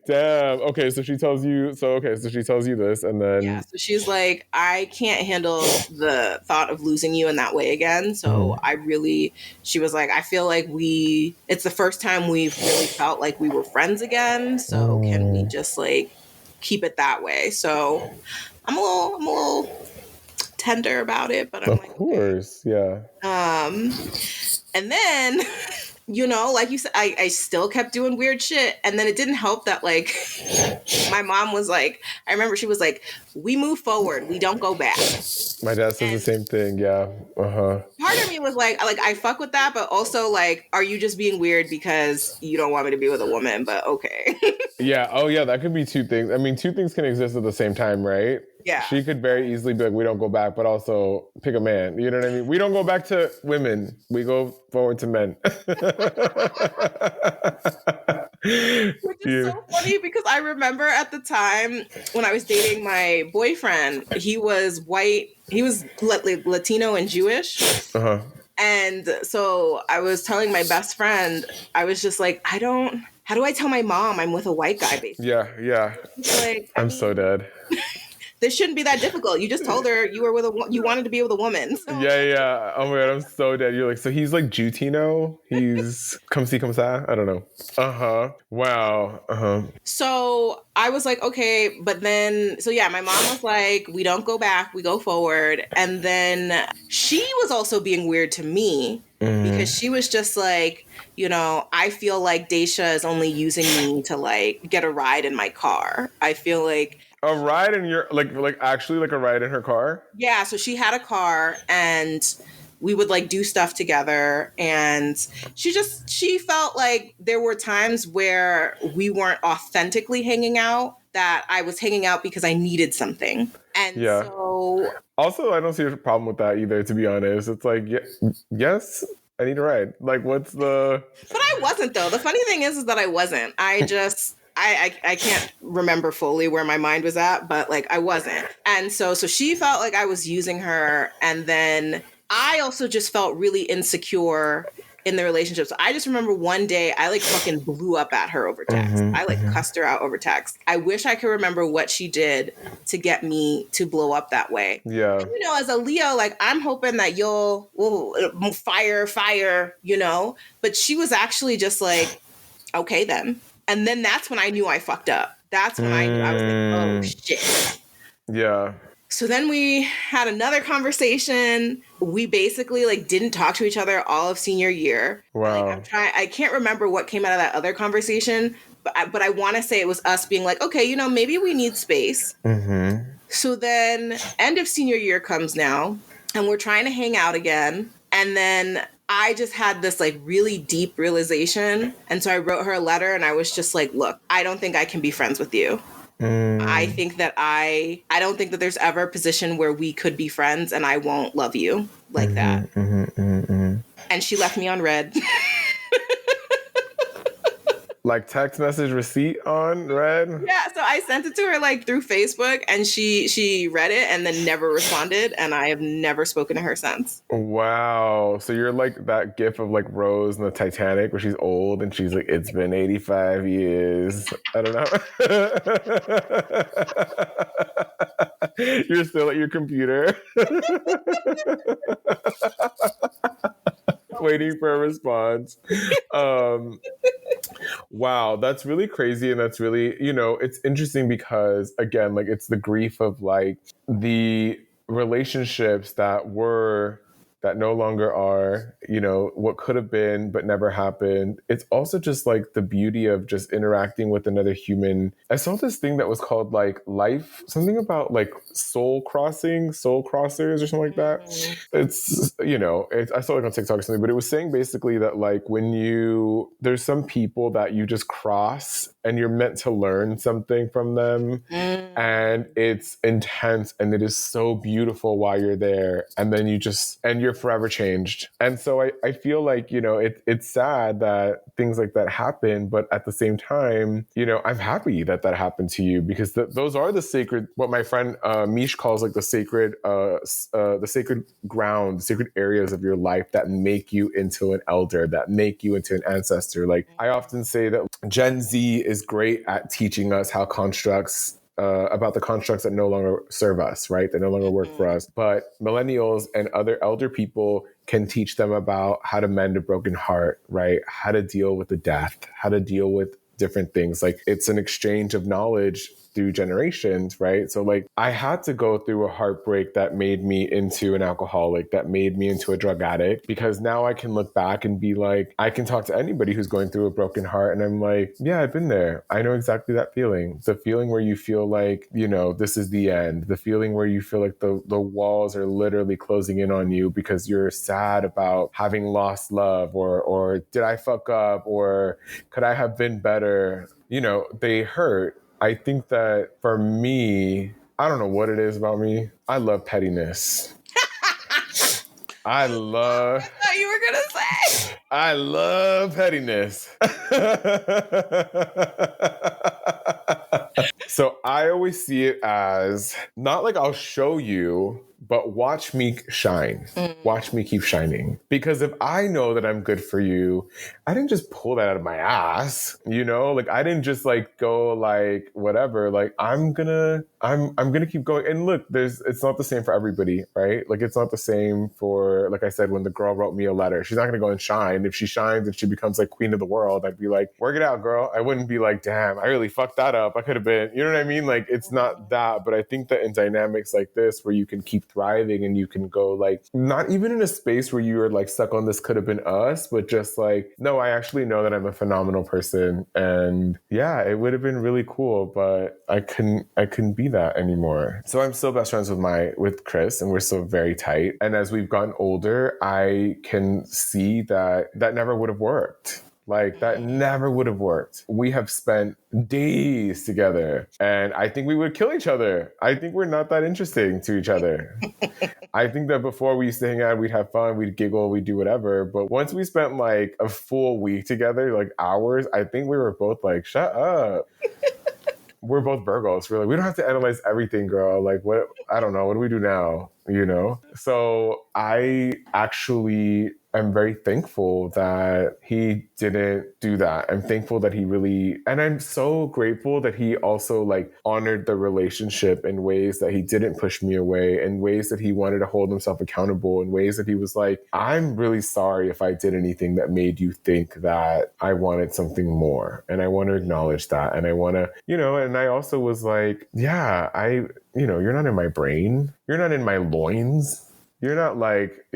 Damn. Okay, so she tells you. So she tells you this, and then Yeah, so she's like, I can't handle the thought of losing you in that way again. So she was like, I feel like it's the first time we've really felt like we were friends again. So can we just like keep it that way? So I'm a little tender about it, but I'm of like, course, yeah. And then, like you said, I still kept doing weird shit. And then it didn't help that, like, my mom was like, I remember she was like, we move forward, we don't go back. My dad says the same thing, yeah. Part of me was like, I fuck with that, but also, like, are you just being weird because you don't want me to be with a woman? But okay. Yeah, oh yeah, that could be two things. I mean, two things can exist at the same time, right? Yeah. She could very easily be like, we don't go back, but also pick a man. You know what I mean? We don't go back to women. We go forward to men. Which is so funny because I remember at the time when I was dating my boyfriend, he was white. He was Latino and Jewish. Uh-huh. And so I was telling my best friend, I was just like, how do I tell my mom I'm with a white guy, basically? Yeah. Like, I'm so dead. This shouldn't be that difficult. You just told her you wanted to be with a woman. So. Yeah. Oh my god, I'm so dead. You're like, so he's like Jutino? He's come see, come sa? I don't know. Uh-huh. Wow. Uh-huh. So I was like, okay, but then, so yeah, my mom was like, we don't go back, we go forward. And then she was also being weird to me because she was just like, I feel like Daysha is only using me to like get a ride in my car. I feel like a ride in your like actually like a ride in her car? Yeah, so she had a car and we would like do stuff together, and she felt like there were times where we weren't authentically hanging out, that I was hanging out because I needed something. And so also, I don't see a problem with that either, to be honest. It's like, yes, I need a ride. Like, what's the... But I wasn't, though. The funny thing is that I wasn't. I can't remember fully where my mind was at, but like I wasn't. And so she felt like I was using her. And then I also just felt really insecure in the relationship. So I just remember one day I like fucking blew up at her over text. I like cussed her out over text. I wish I could remember what she did to get me to blow up that way. Yeah. And, as a Leo, like I'm hoping that you'll fire, but she was actually just like, okay then. And then that's when I knew I fucked up. That's when I knew I was like, oh shit. Yeah. So then we had another conversation. We basically like didn't talk to each other all of senior year. Wow. I can't remember what came out of that other conversation, but I want to say it was us being like, okay, maybe we need space. So then end of senior year comes now and we're trying to hang out again. And then I just had this like really deep realization. And so I wrote her a letter and I was just like, look, I don't think I can be friends with you. I think that I don't think that there's ever a position where we could be friends and I won't love you like that. And she left me on red. Like text message receipt on red? Yeah, so I sent it to her like through Facebook and she read it and then never responded, and I have never spoken to her since. Wow. So you're like that gif of like Rose in the Titanic where she's old and she's like, it's been 85 years. I don't know. You're still at your computer. Waiting for a response. Wow, that's really crazy. And that's really, it's interesting because, again, like it's the grief of like the relationships that were that no longer are, what could have been but never happened. It's also just like the beauty of just interacting with another human. I saw this thing that was called like life, something about like soul crossers or something like that. It's, I saw it on TikTok or something, but it was saying basically that like there's some people that you just cross and you're meant to learn something from them. And it's intense and it is so beautiful while you're there. And then you're forever changed. And so I feel like, it's sad that things like that happen. But at the same time, I'm happy that happened to you, because those are the sacred, what my friend Mish calls like the sacred ground, the sacred areas of your life that make you into an elder, that make you into an ancestor. Like I often say that Gen Z is great at teaching us how about the constructs that no longer serve us, right? That no longer work for us. But millennials and other elder people can teach them about how to mend a broken heart, right? How to deal with the death, how to deal with different things. Like it's an exchange of knowledge through generations, right? So like I had to go through a heartbreak that made me into an alcoholic, that made me into a drug addict, because now I can look back and be like, I can talk to anybody who's going through a broken heart and I'm like, yeah, I've been there. I know exactly that feeling. The feeling where you feel like, this is the end. The feeling where you feel like the walls are literally closing in on you because you're sad about having lost love, or did I fuck up, or could I have been better? They hurt. I think that for me, I don't know what it is about me. I love pettiness. I thought you were gonna say. I love pettiness. So I always see it as not like I'll show you, but watch me shine. Watch me keep shining. Because if I know that I'm good for you, I didn't just pull that out of my ass, like I didn't just like go like whatever, like I'm gonna keep going. And look, it's not the same for everybody, right? Like it's not the same for, like I said, when the girl wrote me a letter, she's not gonna go and shine. If she shines and she becomes like queen of the world, I'd be like, work it out, girl. I wouldn't be like, damn, I really fucked that up. I could have been, you know what I mean? Like it's not that, but I think that in dynamics like this, where you can keep thriving and you can go like, not even in a space where you are like stuck on this could have been us, but just like, no, I actually know that I'm a phenomenal person. And yeah, it would have been really cool, but I couldn't be that anymore. So I'm still best friends with Chris, and we're still very tight. And as we've gotten older, I can see that never would have worked. Like that never would have worked. We have spent days together and I think we would kill each other. I think we're not that interesting to each other. I think that before we used to hang out, we'd have fun, we'd giggle, we'd do whatever. But once we spent like a full week together, like hours, I think we were both like, shut up. We're both Virgos, really. We don't have to analyze everything, girl. Like what, I don't know. What do we do now? So I actually am very thankful that he didn't do that. I'm thankful that he really, and I'm so grateful that he also like honored the relationship in ways that he didn't push me away, in ways that he wanted to hold himself accountable, in ways that he was like, I'm really sorry if I did anything that made you think that I wanted something more. And I want to acknowledge that. And I want to, and I also was like, yeah, you're not in my brain. You're not in my loins. You're not like,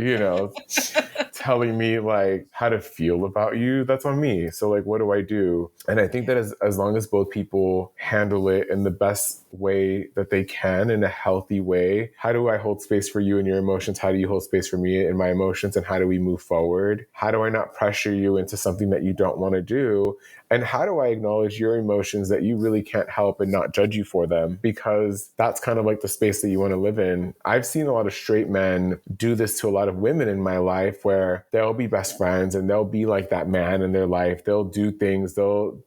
telling me like how to feel about you. That's on me. So like, what do I do? And I think that as long as both people handle it in the best way that they can, in a healthy way, how do I hold space for you and your emotions? How do you hold space for me and my emotions? And how do we move forward? How do I not pressure you into something that you don't want to do? And how do I acknowledge your emotions that you really can't help and not judge you for them? Because that's kind of like the space that you want to live in. I've seen a lot of straight men do this to a lot of women in my life, where they'll be best friends and they'll be like that man in their life. They'll do things, and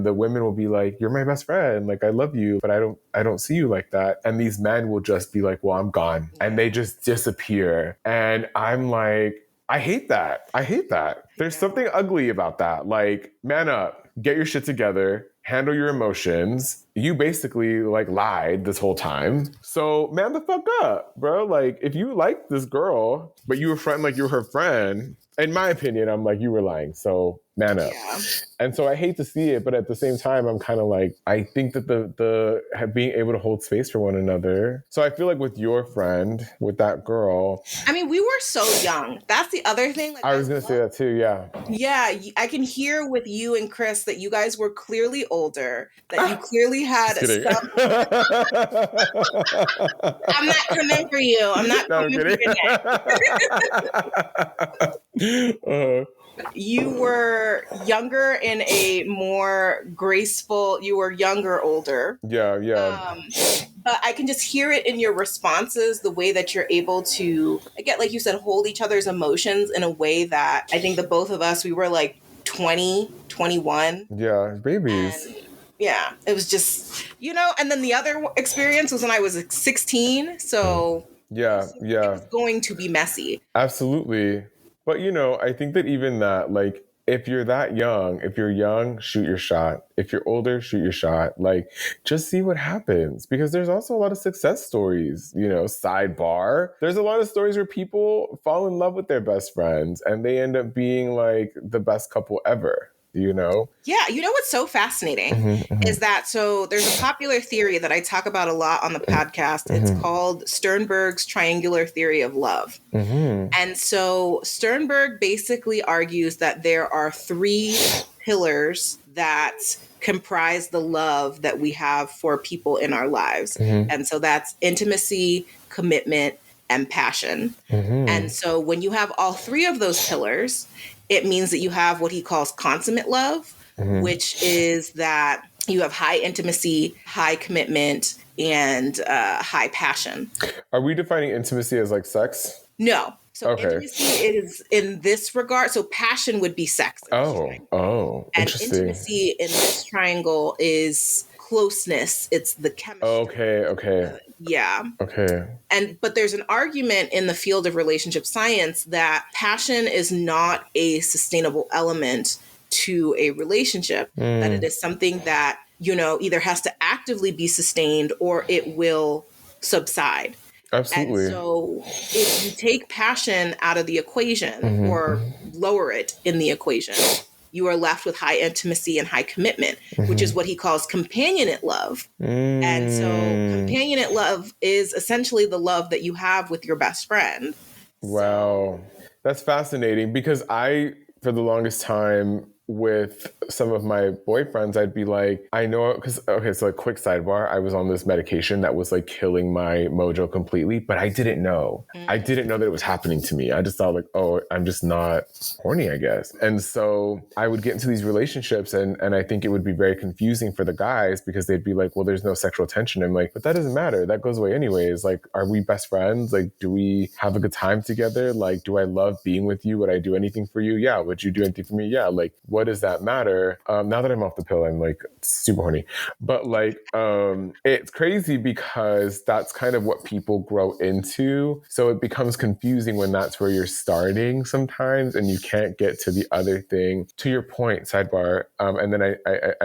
the women will be like, you're my best friend. Like, I love you, but I don't see you like that. And these men will just be like, well, I'm gone. And they just disappear. And I'm like, I hate that. There's something ugly about that. Like, man up, get your shit together, handle your emotions. You basically like lied this whole time. So man the fuck up, bro. Like, if you like this girl, but you were her friend, in my opinion, I'm like, you were lying. So man up. Yeah. And so I hate to see it, but at the same time, I'm kind of like, I think that the being able to hold space for one another. So I feel like with your friend, with that girl, I mean, we were so young. That's the other thing. Like, I was going to say that too. Yeah. Yeah, I can hear with you and Chris that you guys were clearly older, that you clearly had Just kidding. some. I'm not coming for you. I'm not No, I'm coming for kidding. your neck. You were younger in a more graceful. You were younger, older. Yeah. But I can just hear it in your responses, the way that you're able to, again, like you said, hold each other's emotions in a way that I think the both of us, we were like 20, 21. Yeah, babies. And yeah, it was just, and then the other experience was when I was 16. So Yeah. it was going to be messy. Absolutely. But, I think that even that, like, if you're that young, if you're young, shoot your shot. If you're older, shoot your shot. Like, just see what happens. Because there's also a lot of success stories, sidebar. There's a lot of stories where people fall in love with their best friends and they end up being like the best couple ever. Yeah, what's so fascinating is that, so there's a popular theory that I talk about a lot on the podcast. It's called Sternberg's triangular theory of love. And so Sternberg basically argues that there are 3 pillars that comprise the love that we have for people in our lives. And so that's intimacy, commitment, and passion. And so when you have all 3 of those pillars, it means that you have what he calls consummate love, which is that you have high intimacy, high commitment, and high passion. Are we defining intimacy as like sex? No. So intimacy is in this regard. So passion would be sex. Oh, and interesting. Intimacy in this triangle is closeness. It's the chemistry. Okay. Yeah. Okay. But there's an argument in the field of relationship science that passion is not a sustainable element to a relationship, that it is something that, either has to actively be sustained or it will subside. Absolutely. And so if you take passion out of the equation or lower it in the equation, you are left with high intimacy and high commitment, which is what he calls companionate love. And so companionate love is essentially the love that you have with your best friend. Wow. That's fascinating because for the longest time, with some of my boyfriends, I'd be like, I know, so a quick sidebar, I was on this medication that was like killing my mojo completely, but I didn't know. I didn't know that it was happening to me. I just thought like, oh, I'm just not horny, I guess. And so I would get into these relationships and I think it would be very confusing for the guys because they'd be like, well, there's no sexual tension. I'm like, but that doesn't matter. That goes away anyways. Like, are we best friends? Like, do we have a good time together? Like, do I love being with you? Would I do anything for you? Yeah. Would you do anything for me? Yeah. Like, what does that matter? Now that I'm off the pill, I'm like super horny. But like, it's crazy because that's kind of what people grow into. So it becomes confusing when that's where you're starting sometimes, and you can't get to the other thing. To your point, sidebar, and then I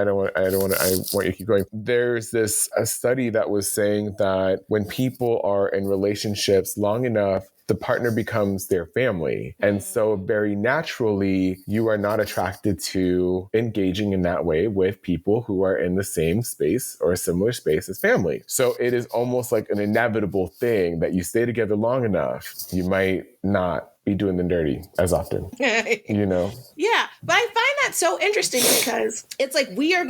want you to keep going. There's a study that was saying that when people are in relationships long enough, the partner becomes their family. And so very naturally, you are not attracted to engaging in that way with people who are in the same space or a similar space as family. So it is almost like an inevitable thing that you stay together long enough, you might not be doing the dirty as often, Yeah, but I find that so interesting because it's like we're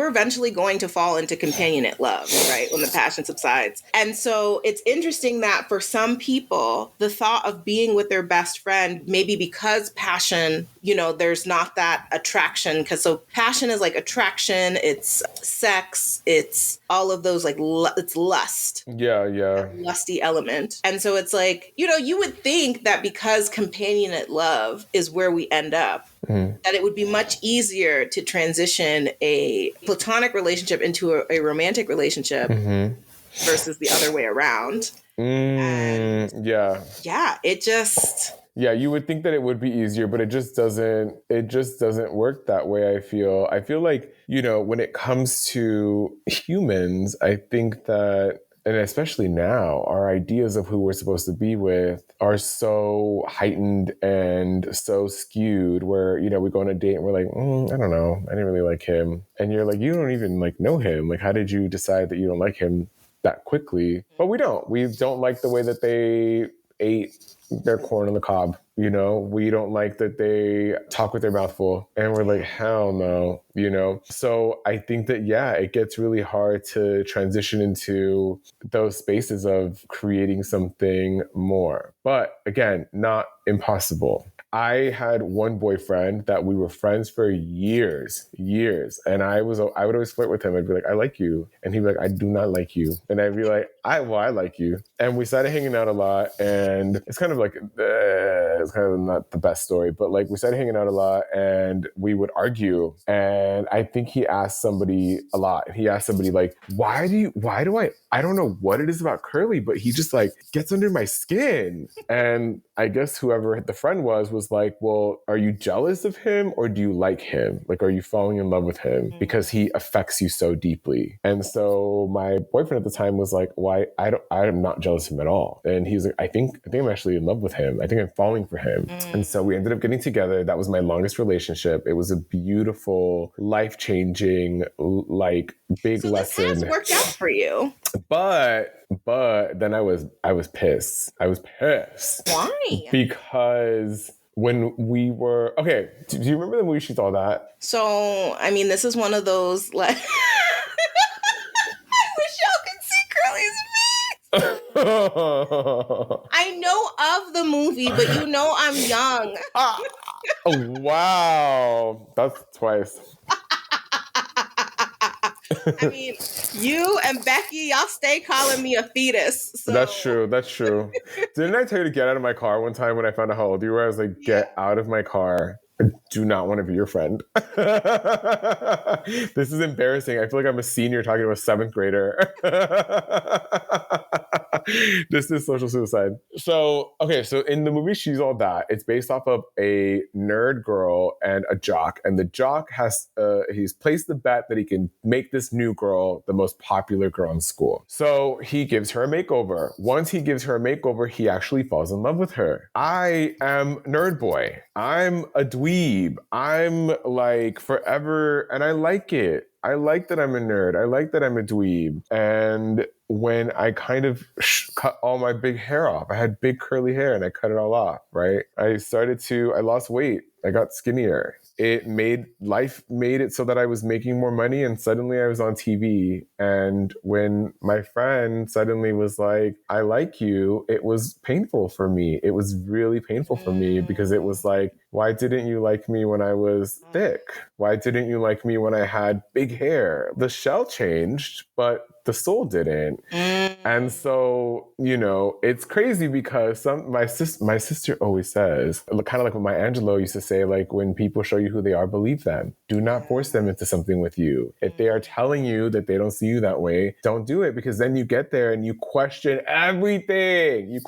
eventually going to fall into companionate love, right? When the passion subsides. And so it's interesting that for some people, the thought of being with their best friend, maybe because passion, there's not that attraction. So passion is like attraction, it's sex, it's all of those, like it's lust. Yeah. Lusty element. And so it's like, you would think that because companionate love is where we end up, that it would be much easier to transition a platonic relationship into a romantic relationship versus the other way around. Yeah, you would think that it would be easier, but it just doesn't work that way. I feel like, when it comes to humans, I think that And especially now, our ideas of who we're supposed to be with are so heightened and so skewed where, you know, we go on a date and we're like, I don't know, I didn't really like him. And you're like, you don't even like know him. Like, how did you decide that you don't like him that quickly? But we don't. We don't like the way that they ate their corn on the cob. You know, we don't like that they talk with their mouth full, and we're like, hell no, you know? So I think that, yeah, it gets really hard to transition into those spaces of creating something more. But again, not impossible. I had one boyfriend that we were friends for years. And I would always flirt with him. I'd be like, I like you. And he'd be like, I do not like you. And I'd be like, I like you. And we started hanging out a lot. And it's kind of like, it's kind of not the best story, but like we started hanging out a lot and we would argue. And I think he asked somebody a lot. He asked somebody like, I don't know what it is about Curly, but he just like gets under my skin. And I guess whoever the friend was like, well, are you jealous of him or do you like him? Like, are you falling in love with him because he affects you so deeply? And so my boyfriend at the time was like, why? I'm not jealous of him at all. And he's like, I think I'm actually in love with him. I think I'm falling for him. And so we ended up getting together. That was my longest relationship. It was a beautiful, life-changing, like big lesson. This has worked out for you. But then I was pissed. I was pissed. Why? Because when we were do you remember the movie She's All That? So, I mean, this is one of those like I wish y'all could see Curly's face. I know of the movie, but you know I'm young. Oh wow. That's twice. I mean, you and Becky, y'all stay calling me a fetus. So. That's true. Didn't I tell you to get out of my car one time when I found out how old you were? I was like, get out of my car. I do not want to be your friend. This is embarrassing. I feel like I'm a senior talking to a 7th grader. This is social suicide. So in the movie She's All That, it's based off of a nerd girl and a jock. And the jock he's placed the bet that he can make this new girl the most popular girl in school. So he gives her a makeover. Once he gives her a makeover, he actually falls in love with her. I am nerd boy. I'm a dweeb. I'm like forever, and I like it. I like that I'm a nerd. I like that I'm a dweeb. And when I kind of cut all my big hair off, I had big curly hair and I cut it all off, right? I lost weight. I got skinnier. Life made it so that I was making more money and suddenly I was on TV. And when my friend suddenly was like, I like you, it was painful for me. It was really painful for me because it was like, why didn't you like me when I was thick? Why didn't you like me when I had big hair? The shell changed, but the soul didn't. And so, you know, it's crazy because my sister always says, kind of like what Maya Angelou used to say, like, when people show you who they are, believe them. Do not force them into something with you. If they are telling you that they don't see you that way, don't do it, because then you get there and you question everything.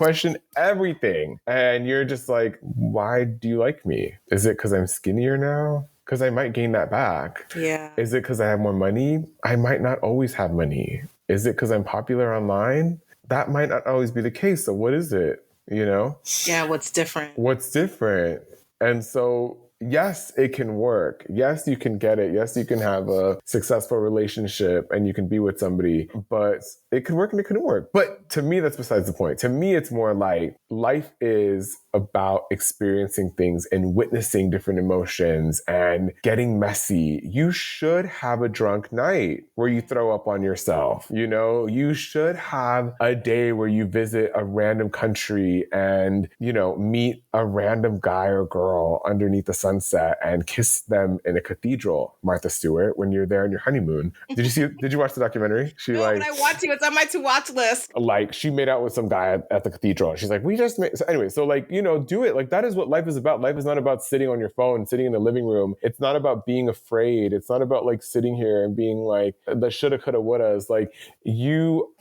And you're just like, why do you like me? Is it because I'm skinnier now? Because I might gain that back. Yeah. Is it because I have more money? I might not always have money. Is it because I'm popular online? That might not always be the case. So what is it? You know? Yeah, what's different? And so, yes, it can work. Yes, you can get it. Yes, you can have a successful relationship and you can be with somebody, but it could work and it couldn't work. But to me, that's besides the point. To me, it's more like life is about experiencing things and witnessing different emotions and getting messy. You should have a drunk night where you throw up on yourself. You know, you should have a day where you visit a random country and, you know, meet a random guy or girl underneath the sunset and kiss them in a cathedral, Martha Stewart, when you're there on your honeymoon. Did you watch the documentary? But I want to. It's on my to-watch list. Like, she made out with some guy at the cathedral. She's like, we just made... So anyway, so like, you know, do it. Like, that is what life is about. Life is not about sitting on your phone, sitting in the living room. It's not about being afraid. It's not about like sitting here and being like the shoulda, coulda, woulda. It's like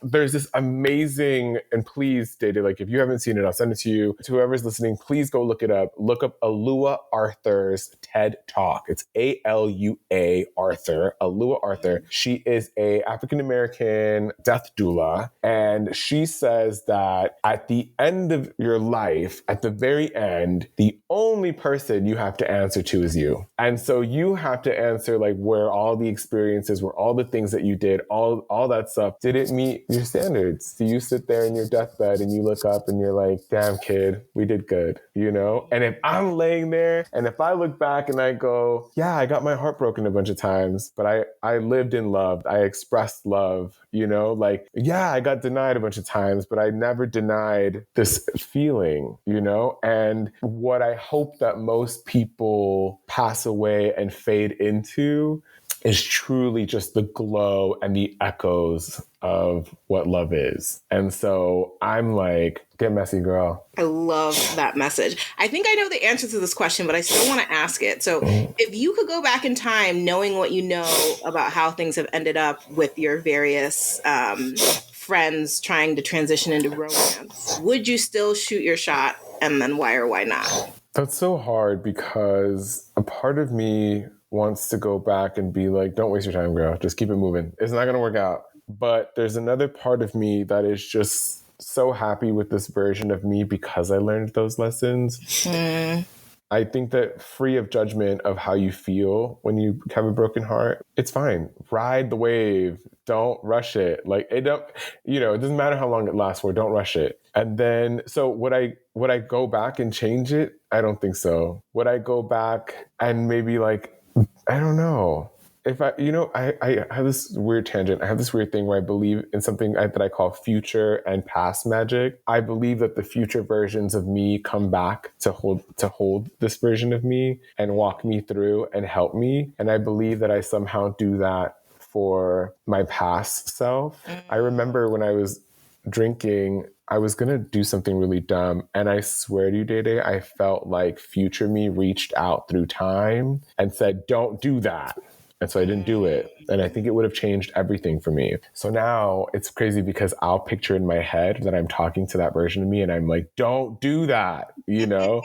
there's this amazing, and please, Data, like if you haven't seen it, I'll send it to you. To whoever's listening, please go look it up. Look up Alua Arthur Arthur's TED Talk. It's ALUA Arthur, Alua Arthur. She is a African-American death doula. And she says that at the end of your life, at the very end, the only person you have to answer to is you. And so you have to answer like where all the experiences, where all the things that you did, all that stuff didn't meet your standards. So you sit there in your deathbed and you look up and you're like, damn kid, we did good, you know? And if I'm laying there and if I look back and I go, yeah, I got my heart broken a bunch of times, but I lived in love. I expressed love, you know? Like, yeah, I got denied a bunch of times, but I never denied this feeling, you know? And what I hope that most people pass away and fade into is truly just the glow and the echoes of what love is. And so I'm like, get messy, girl. I love that message. I think I know the answer to this question, but I still want to ask it. So if you could go back in time, knowing what you know about how things have ended up with your various friends trying to transition into romance, would you still shoot your shot? And then why or why not? That's so hard because a part of me wants to go back and be like, don't waste your time, girl. Just keep it moving. It's not going to work out. But there's another part of me that is just so happy with this version of me because I learned those lessons. I think that free of judgment of how you feel when you have a broken heart, it's fine. Ride the wave. Don't rush it. Like it don't, you know, it doesn't matter how long it lasts for. Don't rush it. And then, so would I go back and change it? I don't think so. Would I go back and maybe like, I don't know. If I, you know, I have this weird tangent. I have this weird thing where I believe in something that I call future and past magic. I believe that the future versions of me come back to hold this version of me and walk me through and help me. And I believe that I somehow do that for my past self. I remember when I was drinking, I was going to do something really dumb. And I swear to you, Day Day, I felt like future me reached out through time and said, don't do that. And so I didn't do it. And I think it would have changed everything for me. So now it's crazy because I'll picture in my head that I'm talking to that version of me and I'm like, don't do that, you know?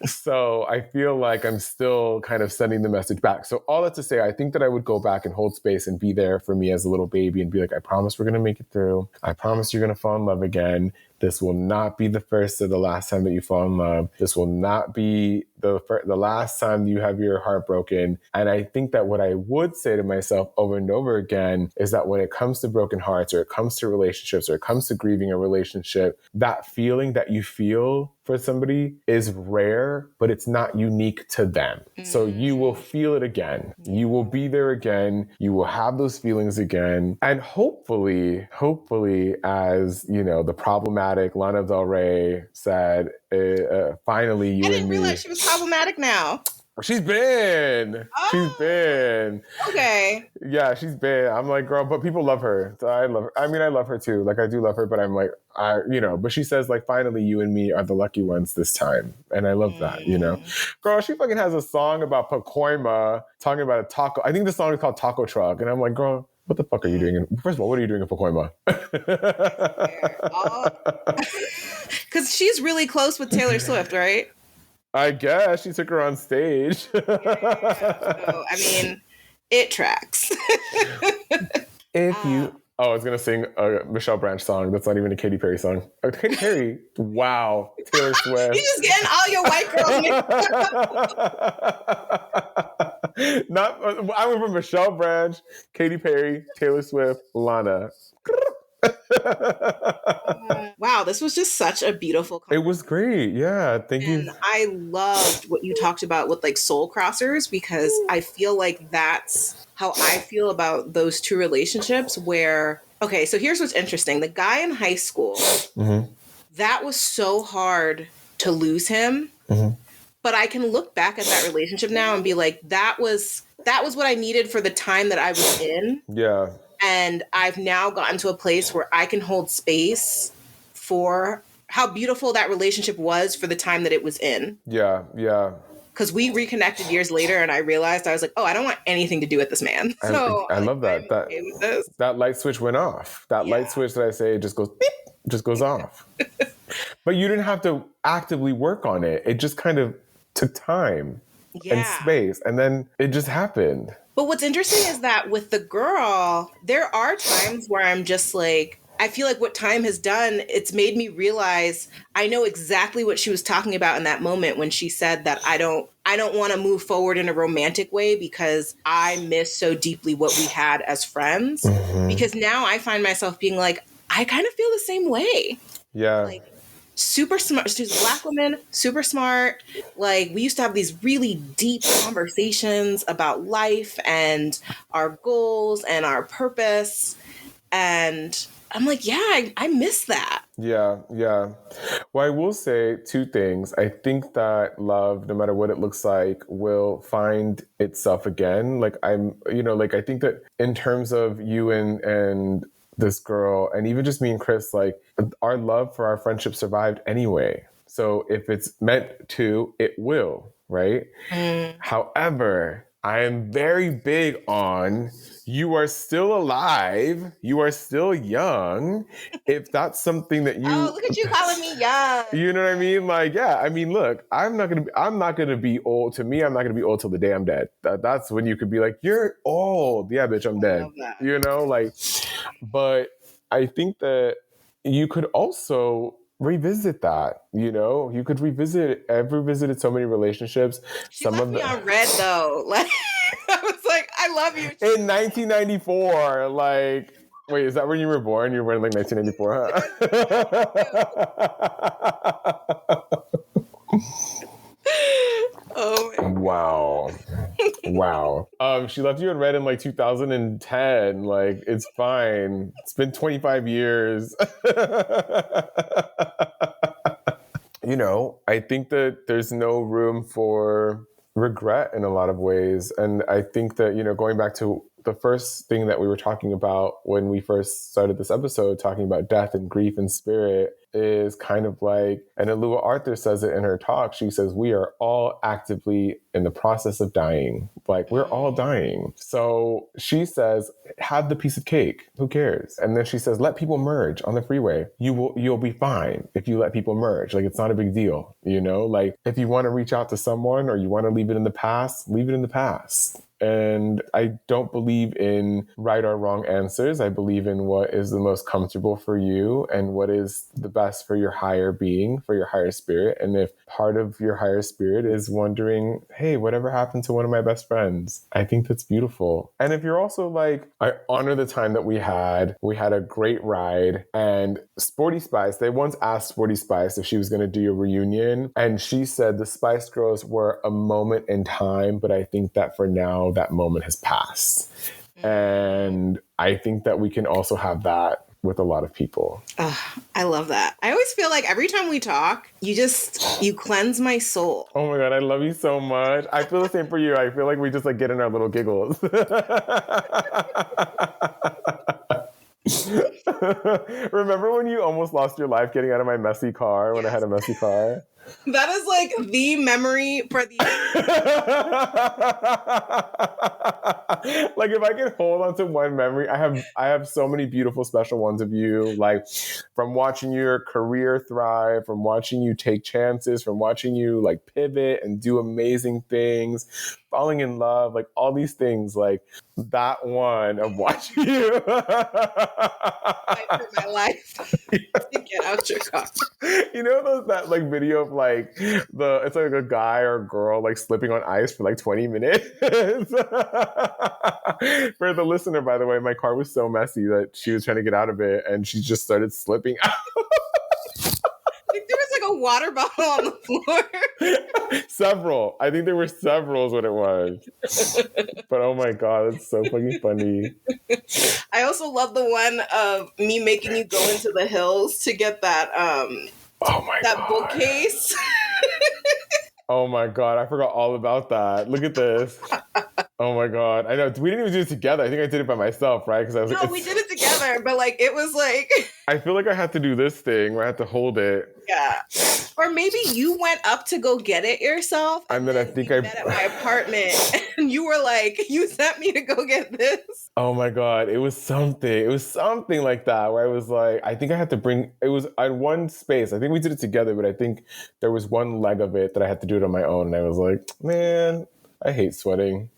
So I feel like I'm still kind of sending the message back. So all that to say, I think that I would go back and hold space and be there for me as a little baby and be like, I promise we're going to make it through. I promise you're going to fall in love again. This will not be the first or the last time that you fall in love. This will not be the last time you have your heart broken. And I think that what I would say to myself over and over again is that when it comes to broken hearts or it comes to relationships or it comes to grieving a relationship, that feeling that you feel for somebody is rare, but it's not unique to them. So you will feel it again. You will be there again. You will have those feelings again. And hopefully, as you know, the problematic Lana Del Rey said, finally you and me. I didn't realize she was problematic now. She's been. Okay. Yeah, she's been. I'm like, girl, but people love her. So I love her. I mean, I love her too. Like, I do love her, but I'm like, but she says, like, finally, you and me are the lucky ones this time. And I love that, you know? Girl, she fucking has a song about Pacoima, talking about a taco. I think the song is called Taco Truck. And I'm like, girl, what the fuck are you doing? First of all, what are you doing in Pacoima? Because she's really close with Taylor Swift, right? I guess she took her on stage. So, I mean, it tracks. I was going to sing a Michelle Branch song. That's not even a Katy Perry song. Katy Perry? Wow. Taylor Swift. You're just getting all your white girls. I went from Michelle Branch, Katy Perry, Taylor Swift, Lana. Wow, this was just such a beautiful conversation. It was great. Yeah, thank you. I loved what you talked about with like soul crossers, because I feel like that's how I feel about those two relationships where, okay, so here's what's interesting. The guy in high school, that was so hard to lose him. But I can look back at that relationship now and be like, that was what I needed for the time that I was in. Yeah. And I've now gotten to a place where I can hold space for how beautiful that relationship was for the time that it was in. Yeah, yeah. Because we reconnected years later and I realized, I was like, oh, I don't want anything to do with this man. So I love that. That light switch went off. That light switch that I say just goes beep, just goes off. But you didn't have to actively work on it. It just kind of took time. and Yeah. space. And then it just happened. But what's interesting is that with the girl, there are times where I'm just like, I feel like what time has done, it's made me realize I know exactly what she was talking about in that moment when she said that I don't want to move forward in a romantic way because I miss so deeply what we had as friends. Mm-hmm. Because now I find myself being like, I kind of feel the same way. Yeah. Like, super smart. She's a Black woman, super smart. Like, we used to have these really deep conversations about life and our goals and our purpose. And I'm like, yeah, I miss that. Yeah, yeah. Well, I will say two things. I think that love, no matter what it looks like, will find itself again. Like I think that in terms of you and this girl, and even just me and Chris, like our love for our friendship survived anyway. So if it's meant to, it will, right? However, I am very big on you are still alive, you are still young. If that's something that you look at you calling me young. You know what I mean? Like, yeah, I mean, look, I'm not gonna be old. To me, I'm not gonna be old till the day I'm dead. That's when you could be like, you're old. Yeah, bitch, I'm dead. Love that. You know, like, but I think that you could also revisit that. You know, you could revisit. I've revisited so many relationships. She left me on red though. Like, I was like, I love you. In 1994, like, wait, is that when you were born? You were born in like 1994, huh? Oh my Wow. Wow. She left you in red in like 2010. Like, it's fine. It's been 25 years. You know, I think that there's no room for regret in a lot of ways. And I think that, you know, going back to the first thing that we were talking about when we first started this episode, talking about death and grief and spirit, is kind of like, and Alua Arthur says it in her talk, she says, we are all actively in the process of dying. Like, we're all dying. So she says, have the piece of cake. Who cares? And then she says, let people merge on the freeway. You'll be fine if you let people merge. Like, it's not a big deal. You know, like if you want to reach out to someone or you want to leave it in the past, leave it in the past. And I don't believe in right or wrong answers. I believe in what is the most comfortable for you and what is the best for your higher being, for your higher spirit. And if part of your higher spirit is wondering, hey, whatever happened to one of my best friends? I think that's beautiful. And if you're also like, I honor the time that we had a great ride. And Sporty Spice, they once asked Sporty Spice if she was going to do a reunion. And she said the Spice Girls were a moment in time, but I think that for now, that moment has passed. And I think that we can also have that with a lot of people. I love that. I always feel like every time we talk, you cleanse my soul. Oh my God, I love you so much. I feel the same for you. I feel like we just like get in our little giggles. Remember when you almost lost your life getting out of my messy car when I had a messy car? That is like the memory for the like if I could hold on to one memory, I have so many beautiful special ones of you, like from watching your career thrive, from watching you take chances, from watching you like pivot and do amazing things, falling in love, like all these things, like that one of watching you fight for my life to get out your car. You know that like video of like it's like a guy or a girl like slipping on ice for like 20 minutes. For the listener, by the way, my car was so messy that she was trying to get out of it and she just started slipping out. Like there was like a water bottle on the floor. Several. I think there were several is what it was. But oh my God, it's so fucking funny. I also love the one of me making you go into the hills to get that that bookcase. Oh my God, I forgot all about that. Look at this. Oh my God. I know. We didn't even do it together. I think I did it by myself, right? Because I was like, no, we did it together, but like it was like I feel like I had to do this thing where I had to hold it. Yeah. Or maybe you went up to go get it yourself. And then I think we met at my apartment and you were like, you sent me to go get this. Oh my God. It was something. It was something like that where I was like, I think I had to bring, it was on one space. I think we did it together, but I think there was one leg of it that I had to do it on my own. And I was like, man, I hate sweating.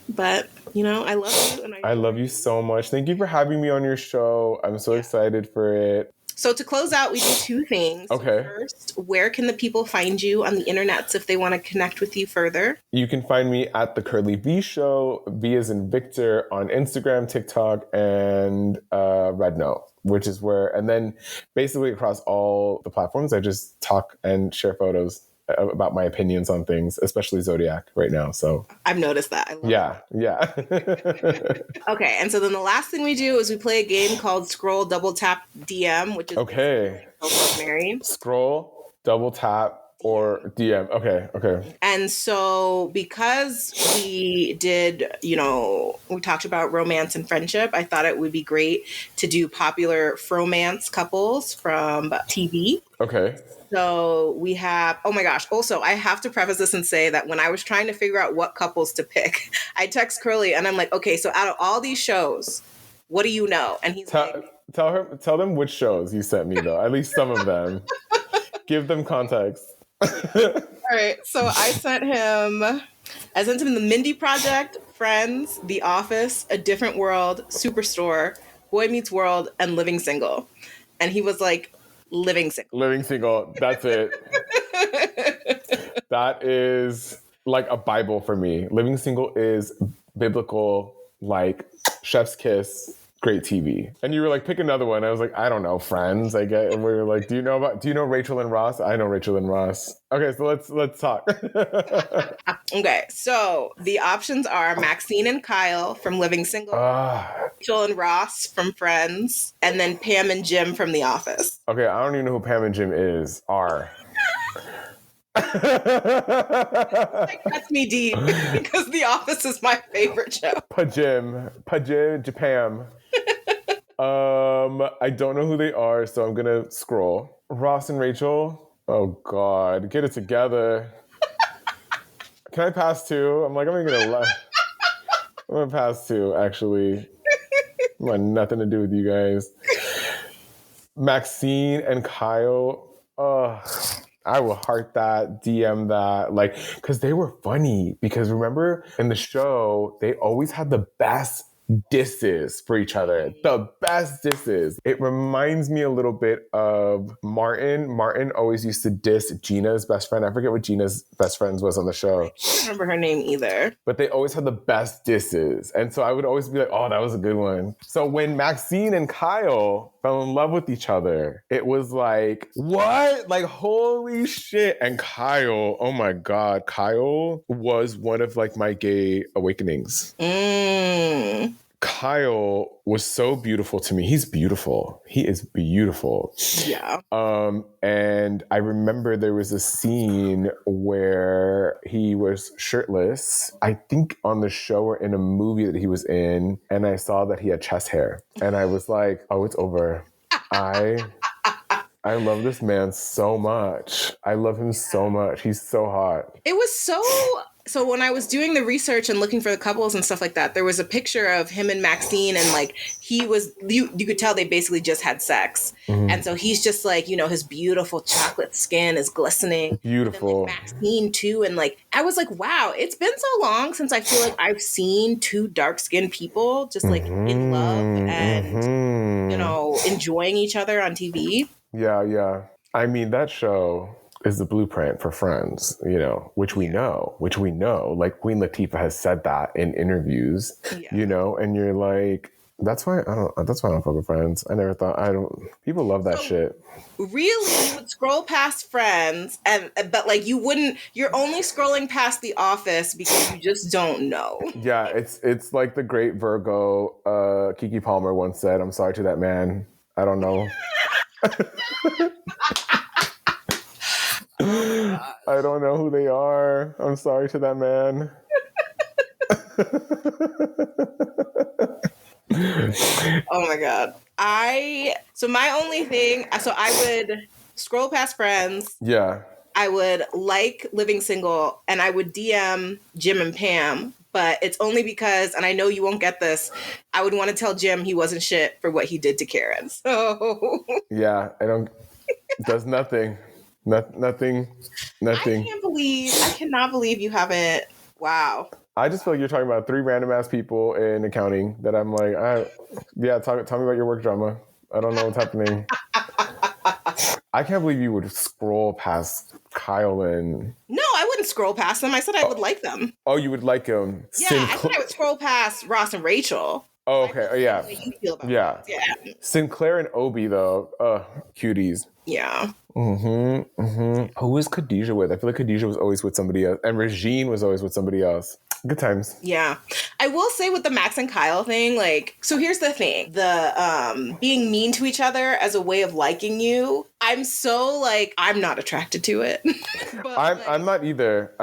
But, you know, I love you. And I love you so much. Thank you for having me on your show. I'm so excited for it. So to close out, we do two things. Okay. First, where can the people find you on the internets if they want to connect with you further? You can find me at The Curly V Show, V as in Victor, on Instagram, TikTok, and Red Note, which is where, and then basically across all the platforms, I just talk and share photos about my opinions on things, especially Zodiac right now. So I've noticed that. I love yeah. Okay, and so then the last thing we do is we play a game called Scroll Double Tap DM, which is married. Scroll, double tap, or DM. Okay. And so because we did, you know, we talked about romance and friendship, I thought it would be great to do popular fromance couples from TV. Okay. So we have, oh my gosh. Also, I have to preface this and say that when I was trying to figure out what couples to pick, I text Curly and I'm like, okay, so out of all these shows, what do you know? And he's like, tell them which shows you sent me though, at least some of them. Give them context. All right. So I sent him The Mindy Project, Friends, The Office, A Different World, Superstore, Boy Meets World, and Living Single. And he was like, Living Single. Living Single. That's it. That is like a Bible for me. Living Single is biblical, like chef's kiss, great TV. And you were like, pick another one. I was like, I don't know, Friends. I get. And we were like, do you know Rachel and Ross? I know Rachel and Ross. Okay, so let's talk. Okay, so the options are Maxine and Kyle from Living Single, Rachel and Ross from Friends, and then Pam and Jim from The Office. Okay, I don't even know who Pam and Jim is. Like, that's me deep because The Office is my favorite show. Pam. I don't know who they are, so I'm gonna scroll. Ross and Rachel. Oh God, get it together. Can I pass two? I'm gonna pass two. Actually, I want nothing to do with you guys. Maxine and Kyle. I will heart that, DM that, like, because they were funny. Because remember in the show, they always had the best disses for each other. The best disses. It reminds me a little bit of Martin. Martin always used to diss Gina's best friend. I forget what Gina's best friend was on the show. I don't remember her name either. But they always had the best disses. And so I would always be like, oh, that was a good one. So when Maxine and Kyle fell in love with each other, it was like, what? Like, holy shit. And Kyle, oh my God, Kyle was one of like my gay awakenings. Kyle was so beautiful to me. He's beautiful. He is beautiful. Yeah. And I remember there was a scene where he was shirtless, I think on the show or in a movie that he was in, and I saw that he had chest hair. And I was like, oh, it's over. I love this man so much. I love him so much. He's so hot. It was so when I was doing the research and looking for the couples and stuff like that, there was a picture of him and Maxine, and like he was, you could tell they basically just had sex. Mm-hmm. And so he's just like, you know, his beautiful chocolate skin is glistening. Beautiful. And, like, Maxine too. And like, I was like, wow, it's been so long since I feel like I've seen two dark-skinned people just like in love and, you know, enjoying each other on TV. Yeah. I mean, that show is the blueprint for Friends, you know, which we know. Like Queen Latifah has said that in interviews, you know, and you're like, that's why I don't fuck with Friends. People love that shit. Really, you would scroll past Friends, but like you're only scrolling past The Office because you just don't know. Yeah, it's like the great Virgo, Keke Palmer once said, I'm sorry to that man. I don't know. I don't know who they are. I'm sorry to that man. Oh my God. So my only thing, scroll past friends. Yeah. I would like living single, and I would DM Jim and Pam, but it's only because, and I know you won't get this, I would want to tell Jim he wasn't shit for what he did to Karen. So Yeah, does nothing. Nothing. I cannot believe you haven't. Wow. I just feel like you're talking about 3 random ass people in accounting that I'm like, tell me about your work drama. I don't know what's happening. I can't believe you would scroll past Kyle and... No, I wouldn't scroll past them. I said I would like them. Oh, you would like him. Yeah, I said I would scroll past Ross and Rachel. Oh, okay. Oh, yeah. You feel about yeah. Sinclair and Obi, though. Cuties. Yeah. Who was Khadijah with? I feel like Khadijah was always with somebody else. And Regine was always with somebody else. Good times. Yeah. I will say with the Max and Kyle thing, like, so here's the thing. The being mean to each other as a way of liking you, I'm so, like, I'm not attracted to it. But, I'm not either.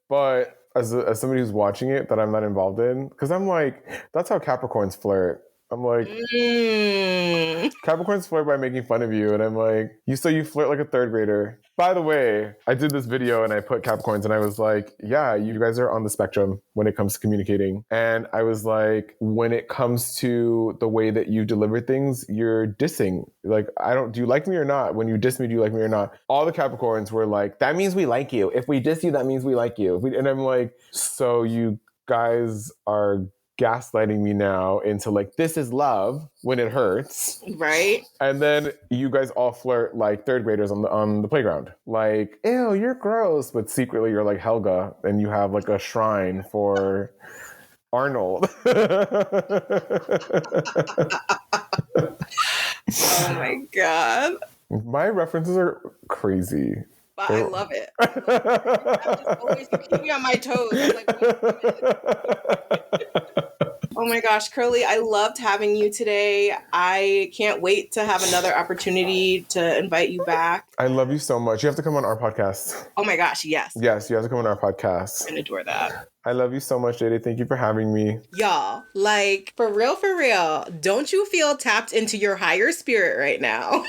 But as somebody who's watching it that I'm not involved in, because I'm like, that's how Capricorns flirt. I'm like, Capricorns flirt by making fun of you. And I'm like, you flirt like a 3rd grader. By the way, I did this video and I put Capricorns and I was like, yeah, you guys are on the spectrum when it comes to communicating. And I was like, when it comes to the way that you deliver things, you're dissing. Like, do you like me or not? When you diss me, do you like me or not? All the Capricorns were like, that means we like you. If we diss you, that means we like you. And I'm like, so you guys are gaslighting me now into like, this is love when it hurts. Right. And then you guys all flirt like 3rd graders on the playground. Like, ew, you're gross. But secretly you're like Helga and you have like a shrine for Arnold. Oh my God. My references are crazy. But I love it. I'm just always keeping on my toes. I'm like, wait a minute. Oh my gosh, Curly, I loved having you today. I can't wait to have another opportunity to invite you back. I love you so much. You have to come on our podcast. Oh my gosh, yes. Yes, you have to come on our podcast. I adore that. I love you so much, JD. Thank you for having me. Y'all, like, for real, don't you feel tapped into your higher spirit right now?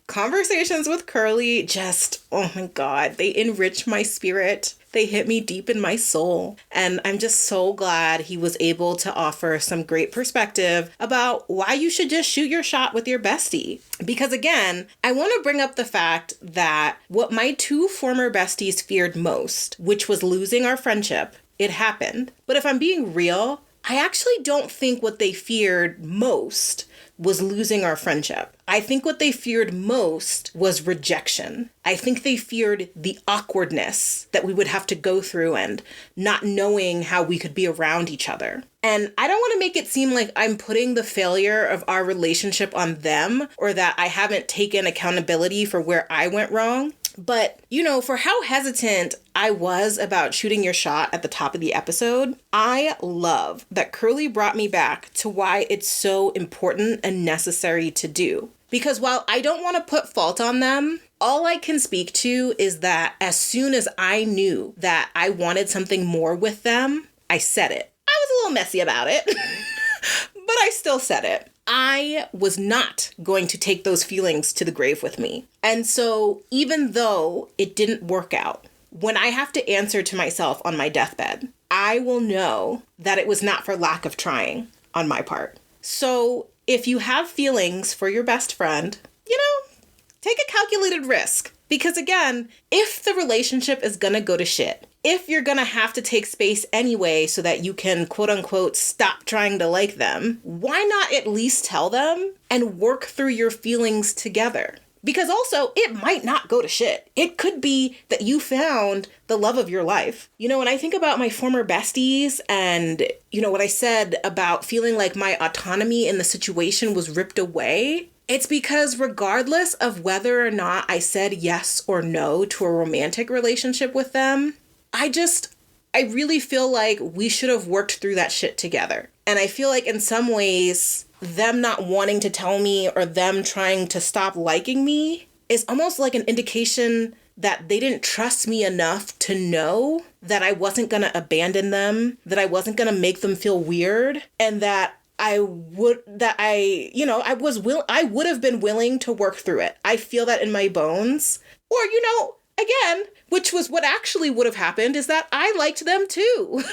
Conversations with Curly just, oh my God, they enrich my spirit. They hit me deep in my soul. And I'm just so glad he was able to offer some great perspective about why you should just shoot your shot with your bestie. Because again, I want to bring up the fact that what my 2 former besties feared most, which was losing our friendship, it happened. But if I'm being real, I actually don't think what they feared most was losing our friendship. I think what they feared most was rejection. I think they feared the awkwardness that we would have to go through and not knowing how we could be around each other. And I don't want to make it seem like I'm putting the failure of our relationship on them or that I haven't taken accountability for where I went wrong. But, for how hesitant I was about shooting your shot at the top of the episode, I love that Curly brought me back to why it's so important and necessary to do. Because while I don't want to put fault on them, all I can speak to is that as soon as I knew that I wanted something more with them, I said it. I was a little messy about it, but I still said it. I was not going to take those feelings to the grave with me. And so even though it didn't work out, when I have to answer to myself on my deathbed, I will know that it was not for lack of trying on my part. So if you have feelings for your best friend, take a calculated risk. Because again, if the relationship is gonna go to shit, if you're gonna have to take space anyway so that you can quote unquote stop trying to like them, why not at least tell them and work through your feelings together? Because also, it might not go to shit. It could be that you found the love of your life. When I think about my former besties and, what I said about feeling like my autonomy in the situation was ripped away, it's because regardless of whether or not I said yes or no to a romantic relationship with them, I really feel like we should have worked through that shit together. And I feel like in some ways, them not wanting to tell me or them trying to stop liking me is almost like an indication that they didn't trust me enough to know that I wasn't going to abandon them, that I wasn't going to make them feel weird, and that I would have been willing to work through it. I feel that in my bones. Or, again, which was what actually would have happened, is that I liked them too.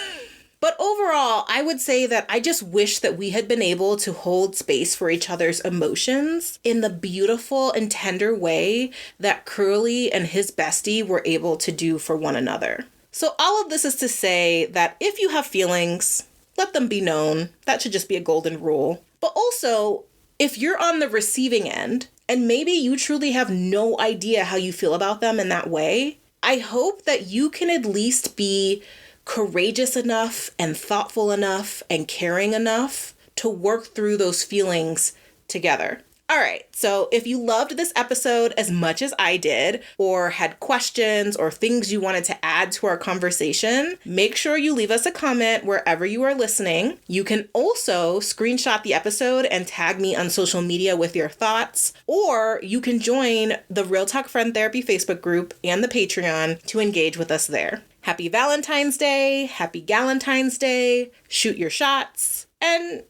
But overall, I would say that I just wish that we had been able to hold space for each other's emotions in the beautiful and tender way that Curly and his bestie were able to do for one another. So all of this is to say that if you have feelings, let them be known. That should just be a golden rule. But also, if you're on the receiving end, and maybe you truly have no idea how you feel about them in that way, I hope that you can at least be courageous enough and thoughtful enough and caring enough to work through those feelings together. All right, so if you loved this episode as much as I did, or had questions or things you wanted to add to our conversation, make sure you leave us a comment wherever you are listening. You can also screenshot the episode and tag me on social media with your thoughts, or you can join the Real Talk Friend Therapy Facebook group and the Patreon to engage with us there. Happy Valentine's Day, happy Galentine's Day, shoot your shots, and,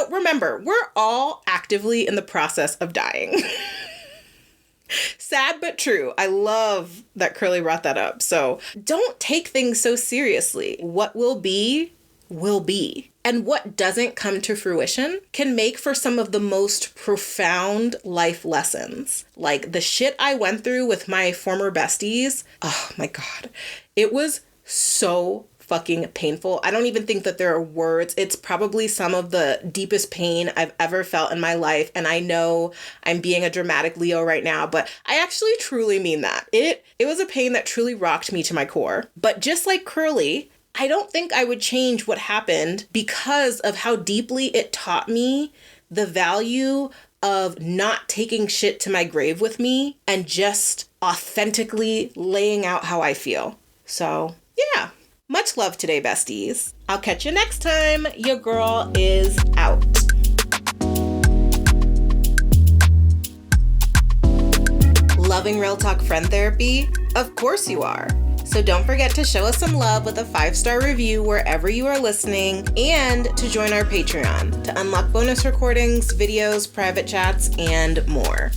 remember, we're all actively in the process of dying. Sad but true. I love that Curly brought that up. So don't take things so seriously. What will be, will be. And what doesn't come to fruition can make for some of the most profound life lessons. Like the shit I went through with my former besties. Oh my God. It was so fucking painful. I don't even think that there are words. It's probably some of the deepest pain I've ever felt in my life. And I know I'm being a dramatic Leo right now, but I actually truly mean that. It was a pain that truly rocked me to my core. But just like Curly, I don't think I would change what happened because of how deeply it taught me the value of not taking shit to my grave with me and just authentically laying out how I feel. So, yeah. Much love today, besties. I'll catch you next time. Your girl is out. Loving Real Talk Friend Therapy? Of course you are. So don't forget to show us some love with a 5-star review wherever you are listening, and to join our Patreon to unlock bonus recordings, videos, private chats, and more.